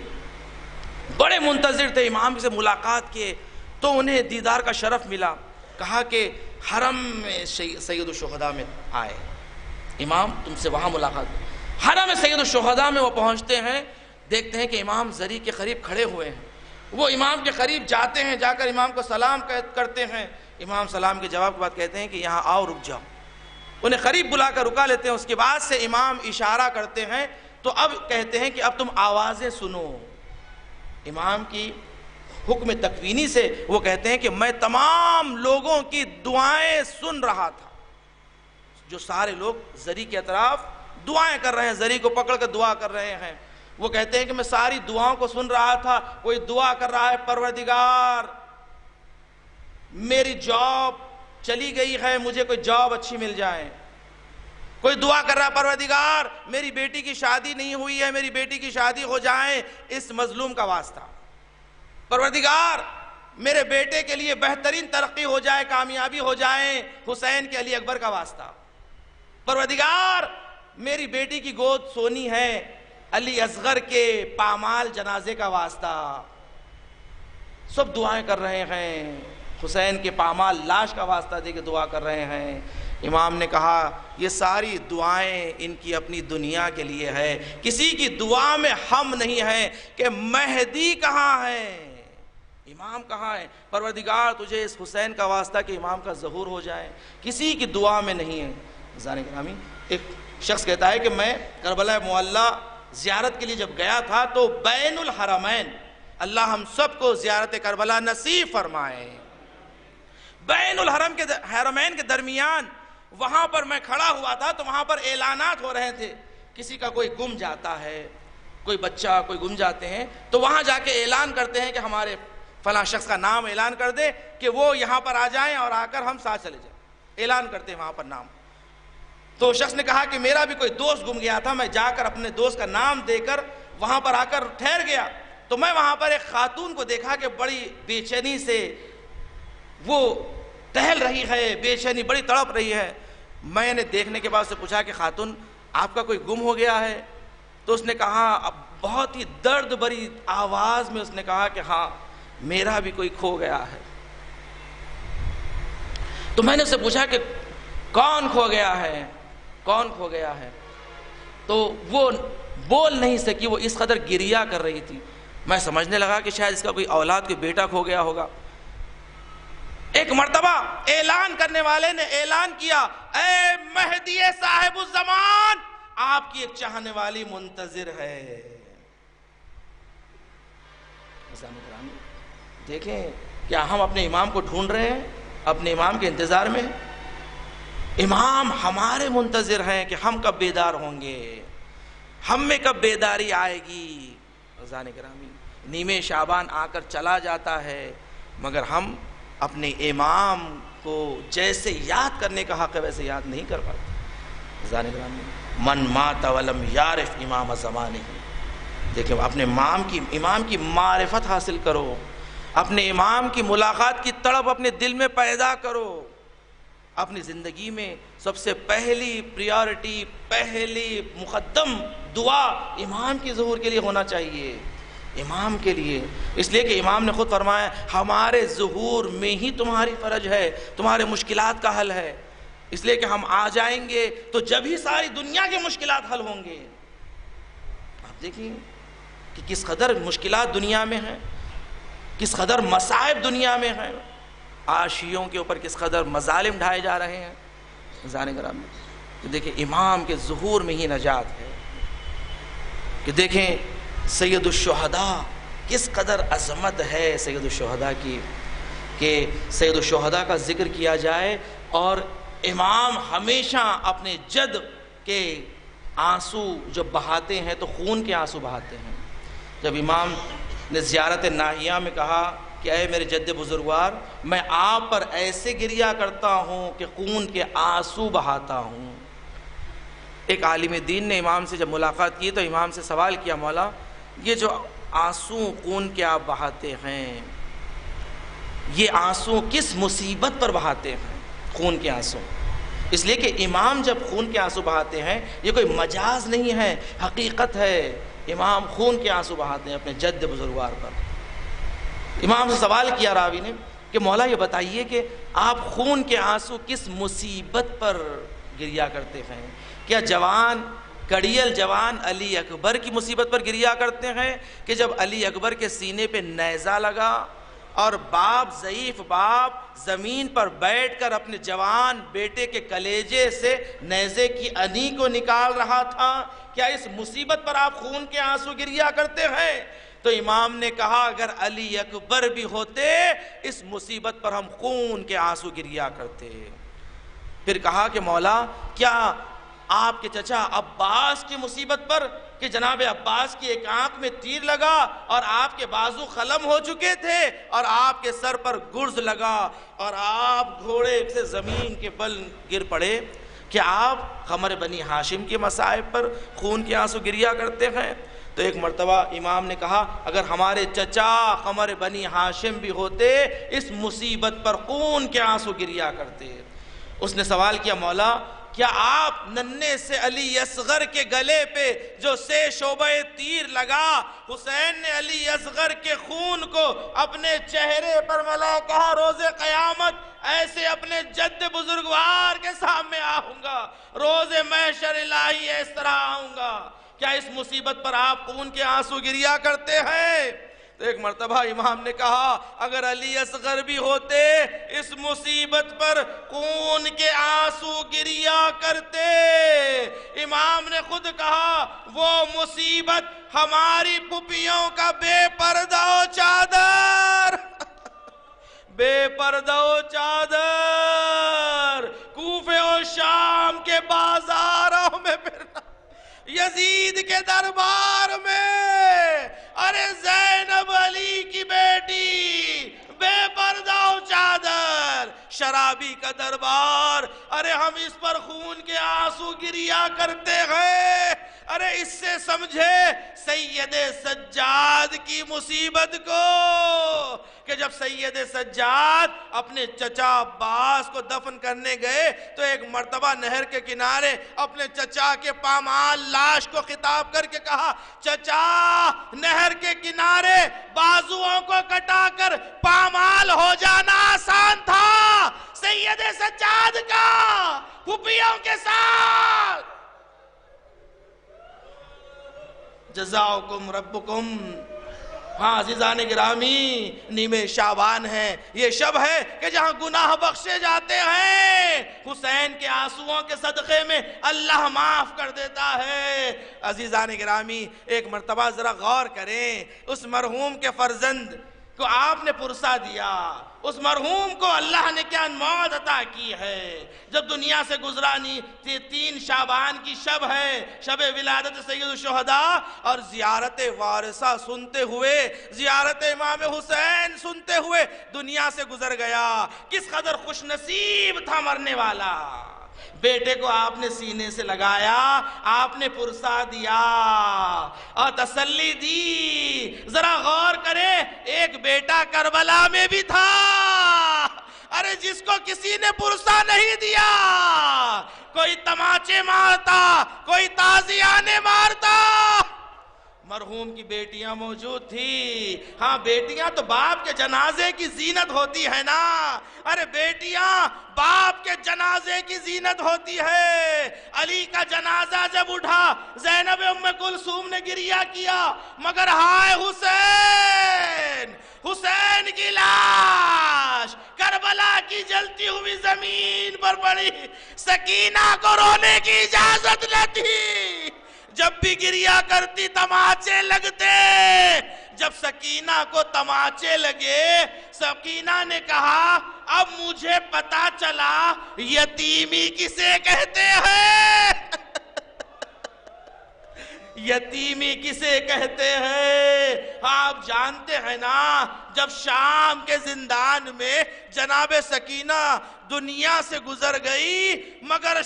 بڑے منتظر تھے امام سے ملاقات کے، تو انہیں دیدار کا شرف ملا۔ کہا کہ حرم میں سید الشہداء میں آئے، امام تم سے وہاں ملاقات۔ حرم میں سید الشہداء میں وہ پہنچتے ہیں، دیکھتے ہیں کہ امام زری کے قریب کھڑے ہوئے ہیں، وہ امام کے قریب جاتے ہیں، جا کر امام کو سلام کرتے ہیں۔ امام سلام کے جواب کے بعد کہتے ہیں کہ یہاں آؤ، رک جاؤ۔ انہیں قریب بلا کر رکا لیتے ہیں، اس کے بعد سے امام اشارہ کرتے ہیں، تو اب کہتے ہیں کہ اب تم آوازیں سنو۔ امام کی حکم تکوینی سے وہ کہتے ہیں کہ میں تمام لوگوں کی دعائیں سن رہا تھا، جو سارے لوگ زری کے اطراف دعائیں کر رہے ہیں، زری کو پکڑ کر دعا کر رہے ہیں۔ وہ کہتے ہیں کہ میں ساری دعاؤں کو سن رہا تھا، کوئی دعا کر رہا ہے پروردگار میری جاب چلی گئی ہے، مجھے کوئی جاب اچھی مل جائے، کوئی دعا کر رہا ہے پروردگار میری بیٹی کی شادی نہیں ہوئی ہے، میری بیٹی کی شادی ہو جائے اس مظلوم کا واسطہ، پروردگار میرے بیٹے کے لیے بہترین ترقی ہو جائے، کامیابی ہو جائے حسین کے علی اکبر کا واسطہ، پروردگار میری بیٹی کی گود سونی ہے علی اصغر کے پامال جنازے کا واسطہ۔ سب دعائیں کر رہے ہیں، حسین کے پامال لاش کا واسطہ دے کے دعا کر رہے ہیں۔ امام نے کہا یہ ساری دعائیں ان کی اپنی دنیا کے لیے ہے، کسی کی دعا میں ہم نہیں ہیں کہ مہدی کہاں ہے، امام کہاں ہے، پروردگار تجھے اس حسین کا واسطہ کہ امام کا ظہور ہو جائے، کسی کی دعا میں نہیں ہے۔ عزیزان گرامی، ایک شخص کہتا ہے کہ میں کربلا معلیٰ زیارت کے لیے جب گیا تھا تو بین الحرمین، اللہ ہم سب کو زیارت کربلا نصیب فرمائے، بین الحرمین کے درمیان وہاں پر میں کھڑا ہوا تھا تو وہاں پر اعلانات ہو رہے تھے، کسی کا کوئی گم جاتا ہے، کوئی بچہ کوئی گم جاتے ہیں تو وہاں جا کے اعلان کرتے ہیں کہ ہمارے فلاں شخص کا نام اعلان کر دے کہ وہ یہاں پر آ جائیں اور آ کر ہم ساتھ چلے جائیں، اعلان کرتے ہیں وہاں پر نام۔ تو شخص نے کہا کہ میرا بھی کوئی دوست گم گیا تھا، میں جا کر اپنے دوست کا نام دے کر وہاں پر آ کر ٹھہر گیا، تو میں وہاں پر ایک خاتون کو دیکھا کہ بڑی بے چینی سے وہ ٹہل رہی ہے، بے چینی بڑی تڑپ رہی ہے۔ میں نے دیکھنے کے بعد سے پوچھا کہ خاتون آپ کا کوئی گم ہو گیا ہے؟ تو اس نے کہا بہت ہی درد بری آواز میں اس نے کہا کہ ہاں میرا بھی کوئی کھو گیا ہے۔ تو میں نے اسے پوچھا کہ کون کھو گیا ہے، کون کھو گیا ہے؟ تو وہ بول نہیں سکی، وہ اس قدر گریہ کر رہی تھی۔ میں سمجھنے لگا کہ شاید اس کا کوئی اولاد کوئی بیٹا کھو گیا ہوگا۔ ایک مرتبہ اعلان کرنے والے نے اعلان کیا، اے مہدی صاحب الزمان، آپ کی ایک چاہنے والی منتظر ہے۔ دیکھیں کیا ہم اپنے امام کو ڈھونڈ رہے ہیں، اپنے امام کے انتظار میں؟ امام ہمارے منتظر ہیں کہ ہم کب بیدار ہوں گے، ہم میں کب بیداری آئے گی۔ عزیزان گرامی، نیمے شعبان آ کر چلا جاتا ہے، مگر ہم اپنے امام کو جیسے یاد کرنے کا حق ہے ویسے یاد نہیں کر پاتے۔ عزیزان گرامی، من مات ولم یعرف امام زمانہ، دیکھیں اپنے امام کی معرفت حاصل کرو، اپنے امام کی ملاقات کی تڑپ اپنے دل میں پیدا کرو۔ اپنی زندگی میں سب سے پہلی پریارٹی، پہلی مقدم دعا امام کی ظہور کے لیے ہونا چاہیے، امام کے لیے، اس لیے کہ امام نے خود فرمایا ہمارے ظہور میں ہی تمہاری فرج ہے، تمہارے مشکلات کا حل ہے، اس لیے کہ ہم آ جائیں گے تو جب ہی ساری دنیا کے مشکلات حل ہوں گے۔ آپ دیکھیں کہ کس قدر مشکلات دنیا میں ہیں، کس قدر مصائب دنیا میں ہیں، عاشیوں کے اوپر کس قدر مظالم ڈھائے جا رہے ہیں۔ عزیزان گرامی، کہ دیکھیں امام کے ظہور میں ہی نجات ہے، کہ دیکھیں سید الشہداء کس قدر عظمت ہے سید الشہداء کی، کہ سید الشہداء کا ذکر کیا جائے اور امام ہمیشہ اپنے جد کے آنسو جب بہاتے ہیں تو خون کے آنسو بہاتے ہیں۔ جب امام نے زیارت ناہیہ میں کہا کہ اے میرے جد بزرگوار، میں آپ پر ایسے گریہ کرتا ہوں کہ خون کے آنسو بہاتا ہوں۔ ایک عالم دین نے امام سے جب ملاقات کی تو امام سے سوال کیا، مولا یہ جو آنسو خون کے آپ بہاتے ہیں، یہ آنسو کس مصیبت پر بہاتے ہیں؟ خون کے آنسو، اس لیے کہ امام جب خون کے آنسو بہاتے ہیں یہ کوئی مجاز نہیں ہے، حقیقت ہے، امام خون کے آنسو بہاتے ہیں اپنے جد بزرگوار پر۔ امام سے سوال کیا راوی نے کہ مولا یہ بتائیے کہ آپ خون کے آنسو کس مصیبت پر گریہ کرتے ہیں؟ کیا کڑیل جوان علی اکبر کی مصیبت پر گریہ کرتے ہیں کہ جب علی اکبر کے سینے پہ نیزہ لگا اور ضعیف باپ زمین پر بیٹھ کر اپنے جوان بیٹے کے کلیجے سے نیزے کی انی کو نکال رہا تھا، کیا اس مصیبت پر آپ خون کے آنسو گریہ کرتے ہیں؟ تو امام نے کہا اگر علی اکبر بھی ہوتے اس مصیبت پر ہم خون کے آنسو گریہ کرتے۔ پھر کہا کہ مولا کیا آپ کے چچا عباس کی مصیبت پر کہ جناب عباس کی ایک آنکھ میں تیر لگا اور آپ کے بازو خلم ہو چکے تھے اور آپ کے سر پر گرز لگا اور آپ گھوڑے سے زمین کے بل گر پڑے، کیا آپ قمر بنی ہاشم کے مصائب پر خون کے آنسو گریہ کرتے ہیں؟ تو ایک مرتبہ امام نے کہا اگر ہمارے چچا قمر بنی ہاشم بھی ہوتے اس مصیبت پر خون کے آنسو گریہ کرتے۔ اس نے سوال کیا مولا کیا آپ ننھے سے علی اصغر کے گلے پہ جو سے شعبہ تیر لگا حسین نے علی اصغر کے خون کو اپنے چہرے پر ملا، کہا روز قیامت ایسے اپنے جد بزرگوار کے سامنے آؤں گا، روز محشر الہی اس طرح آؤں گا، کیا اس مصیبت پر آپ خون کے آنسو گریہ کرتے ہیں؟ تو ایک مرتبہ امام نے کہا اگر علی اصغر بھی ہوتے اس مصیبت پر خون کے آنسو گریہ کرتے۔ امام نے خود کہا وہ مصیبت ہماری پھپھیوں کا بے پردہ و چادر بے پردہ و چادر کوفے و شام کے بازاروں میں پھرنا، یزید کے دربار میں، ارے زینب علی کی بیٹی بے پردہ و چادر، شرابی کا دربار، ارے ہم اس پر خون کے آنسو گریہ کرتے ہیں۔ ارے اس سے سمجھے سید سجاد کی مصیبت کو کہ جب سید سجاد اپنے چچا عباس کو دفن کرنے گئے تو ایک مرتبہ نہر کے کنارے اپنے چچا کے پامال لاش کو خطاب کر کے کہا چچا نہر کے کنارے بازوؤں کو کٹا کر پامال ہو جانا آسان تھا، سید سجاد کا پھپھیوں کے ساتھ جزاؤکم ربکم۔ ہاں عزیزان گرامی، نیمِ شعبان ہے، یہ شب ہے کہ جہاں گناہ بخشے جاتے ہیں، حسین کے آنسوؤں کے صدقے میں اللہ معاف کر دیتا ہے۔ عزیزان گرامی ایک مرتبہ ذرا غور کریں، اس مرحوم کے فرزند کو آپ نے پرسا دیا، اس مرحوم کو اللہ نے کیا موت عطا کی ہے۔ جب دنیا سے گزرانی 3 شعبان کی شب ہے، شب ولادت سید الشہداء، اور زیارت وارثہ سنتے ہوئے، زیارت امام حسین سنتے ہوئے دنیا سے گزر گیا۔ کس قدر خوش نصیب تھا مرنے والا۔ بیٹے کو آپ نے سینے سے لگایا، آپ نے پرسا دیا اور تسلی دی۔ ذرا غور کرے، ایک بیٹا کربلا میں بھی تھا، ارے جس کو کسی نے پرسا نہیں دیا، کوئی تماچے مارتا، کوئی تازیانے مارتا۔ مرحوم کی بیٹیاں موجود تھی۔ ہاں بیٹیاں تو باپ کے جنازے کی زینت ہوتی ہے نا، ارے بیٹیاں باپ کے جنازے کی زینت ہوتی ہے۔ علی کا جنازہ جب اٹھا، زینب ام کلثوم نے گریہ کیا، مگر ہائے حسین، حسین کی لاش کربلا کی جلتی ہوئی زمین پر پڑی، سکینہ کو رونے کی اجازت نہ تھی۔ جب بھی گریہ کرتی تماچے لگتے۔ جب سکینہ کو تماچے لگے، سکینہ نے کہا اب مجھے پتا چلا یتیمی کسے کہتے ہیں، یتیمی کسے کہتے ہیں۔ آپ جانتے ہیں نا، جب شام کے زندان میں جناب سکینہ دنیا سے گزر گئی، مگر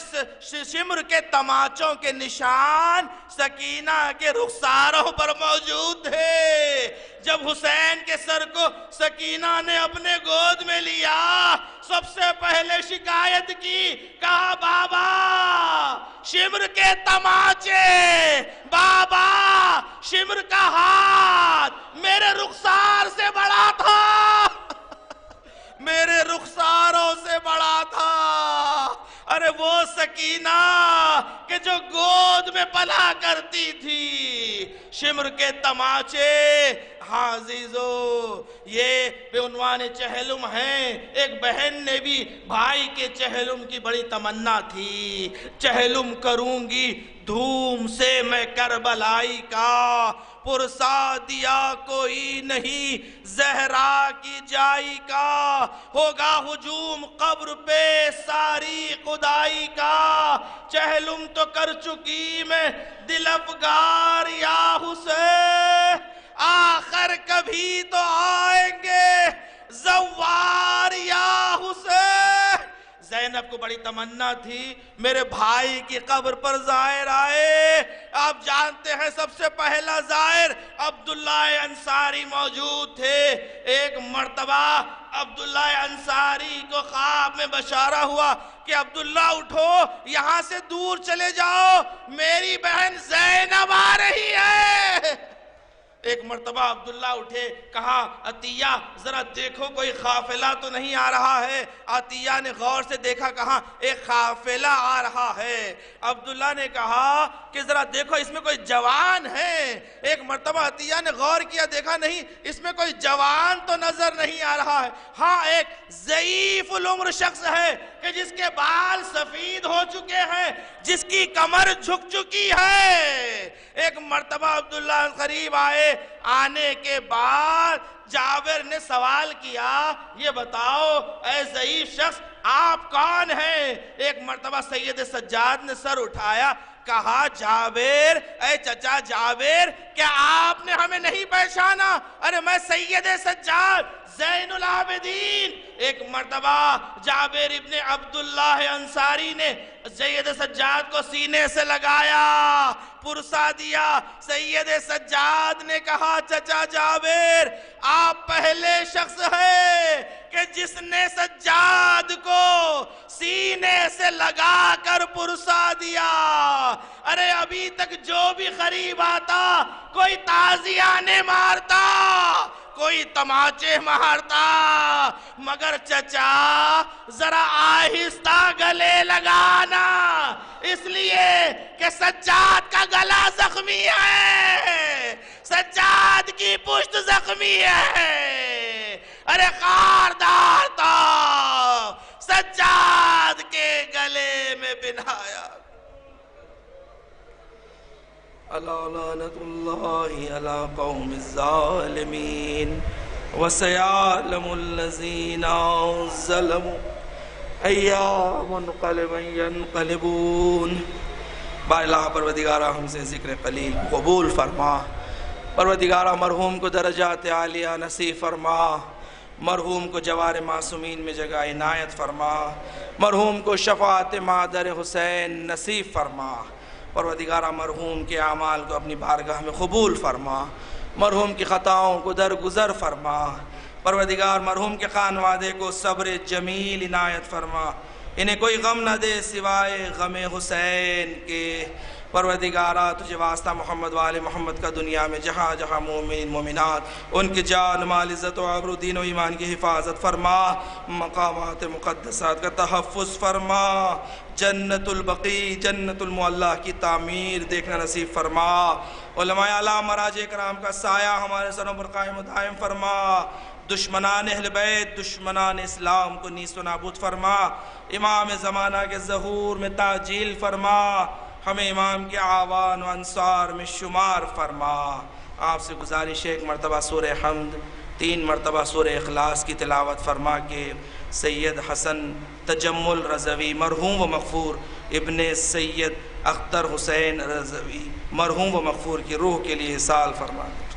شمر کے تماچوں کے نشان سکینہ کے رخساروں پر موجود تھے۔ جب حسین کے سر کو سکینہ نے اپنے گود میں لیا، سب سے پہلے شکایت کی، کہا بابا شمر کے تماچے، بابا شمر کا ہاتھ میرے رخسار سے بڑا تھا، میرے رخساروں سے بڑا تھا۔ ارے وہ سکینہ کہ جو گود میں پلا کرتی تھی، شمر کے تماچے۔ ہاں عزیزو، یہ بے عنوان چہلم ہیں۔ ایک بہن نے بھی بھائی کے چہلم کی بڑی تمنا تھی، چہلم کروں گی دھوم سے میں کربلائی کا، پرسا دیا کوئی نہیں زہرا کی جائی کا، ہوگا ہجوم قبر پہ ساری خدائی کا، چہلم تو کر چکی میں دل افگار یا حسین، آخر کبھی تو آئیں گے زوار یا حسین۔ زینب کو بڑی تمنا تھی میرے بھائی کی قبر پر زائر آئے۔ آپ جانتے ہیں سب سے پہلا زائر عبداللہ انصاری موجود تھے۔ ایک مرتبہ عبداللہ انصاری کو خواب میں بشارہ ہوا کہ عبداللہ اٹھو، یہاں سے دور چلے جاؤ، میری بہن زینب آ رہی ہے۔ ایک مرتبہ عبداللہ اٹھے، کہا عطیہ ذرا دیکھو کوئی قافلہ تو نہیں آ رہا ہے۔ عطیہ نے غور سے دیکھا، کہا ایک قافلہ آ رہا ہے۔ عبداللہ نے کہا کہ ذرا دیکھو اس میں کوئی جوان ہے۔ ایک مرتبہ عطیہ نے غور کیا، دیکھا نہیں اس میں کوئی جوان تو نظر نہیں آ رہا ہے، ہاں ایک ضعیف العمر شخص ہے کہ جس کے بال سفید ہو چکے ہیں، جس کی کمر جھک چکی ہے۔ ایک مرتبہ عبداللہ قریب آئے، آنے کے بعد جابر نے سوال کیا، یہ بتاؤ اے ضعیف شخص آپ کون ہیں؟ ایک مرتبہ سید سجاد نے سر اٹھایا، کہا جابر، اے چچا جابر، کیا آپ نے ہمیں نہیں پہچانا؟ ارے میں سید سجاد زین العابدین۔ ایک مرتبہ جابر ابن عبداللہ انصاری نے سید سجاد کو سینے سے لگایا، پرسا دیا۔ سید سجاد نے کہا چچا جابر، آپ پہلے شخص ہیں کہ جس نے سجاد کو سینے سے لگا کر پرسا دیا۔ ارے ابھی تک جو بھی قریب آتا، کوئی تازیانے مارتا، کوئی تماچے مارتا، مگر چچا ذرا آہستہ گلے لگانا، اس لیے کہ سجاد کا گلا زخمی ہے، سجاد کی پشت زخمی ہے۔ ارے خاردار تھا، سجاد کے گلے میں بنایا۔ الا لعنت اللہ علی قوم الظالمین۔ وسيعلم الذين ظلموا أي منقلب ينقلبون۔ باراللہ پروردگارہ ہم سے ذکر قلیل قبول فرما، پروردگارہ مرحوم کو درجات عالیہ نصیب فرما، مرحوم کو جوار معصومین میں جگہ عنایت فرما، مرحوم کو شفاعت مادر حسین نصیب فرما، پروردگارہ مرحوم کے اعمال کو اپنی بارگاہ میں قبول فرما، مرحوم کی خطاؤں کو درگزر فرما، پروردگار مرحوم کے خانوادے کو صبر جمیل عنایت فرما، انہیں کوئی غم نہ دے سوائے غم حسین کے۔ پروردگارہ تجھے واسطہ محمد وآل محمد کا دنیا میں جہاں جہاں مومن مومنات ان کے جان مال عزت و عبر و دین و ایمان کی حفاظت فرما، مقامات مقدسات کا تحفظ فرما، جنت البقیع جنت المعلیٰ کی تعمیر دیکھنا نصیب فرما، علماء اعلیٰ مراجع کرام کا سایہ ہمارے سروں پر قائم و دائم فرما، دشمنان اہل بیت دشمنان اسلام کو نیست و نابود فرما، امام زمانہ کے ظہور میں تعجیل فرما، ہمیں امام کے اعوان و انصار میں شمار فرما۔ آپ سے گزارش ہے ایک مرتبہ سورہ حمد 3 مرتبہ سورہ اخلاص کی تلاوت فرما کے سید حسن تجمل رضوی مرحوم و مغفور ابن سید اختر حسین رضوی مرحوم و مغفور کی روح کے لیے سال فرما دیں۔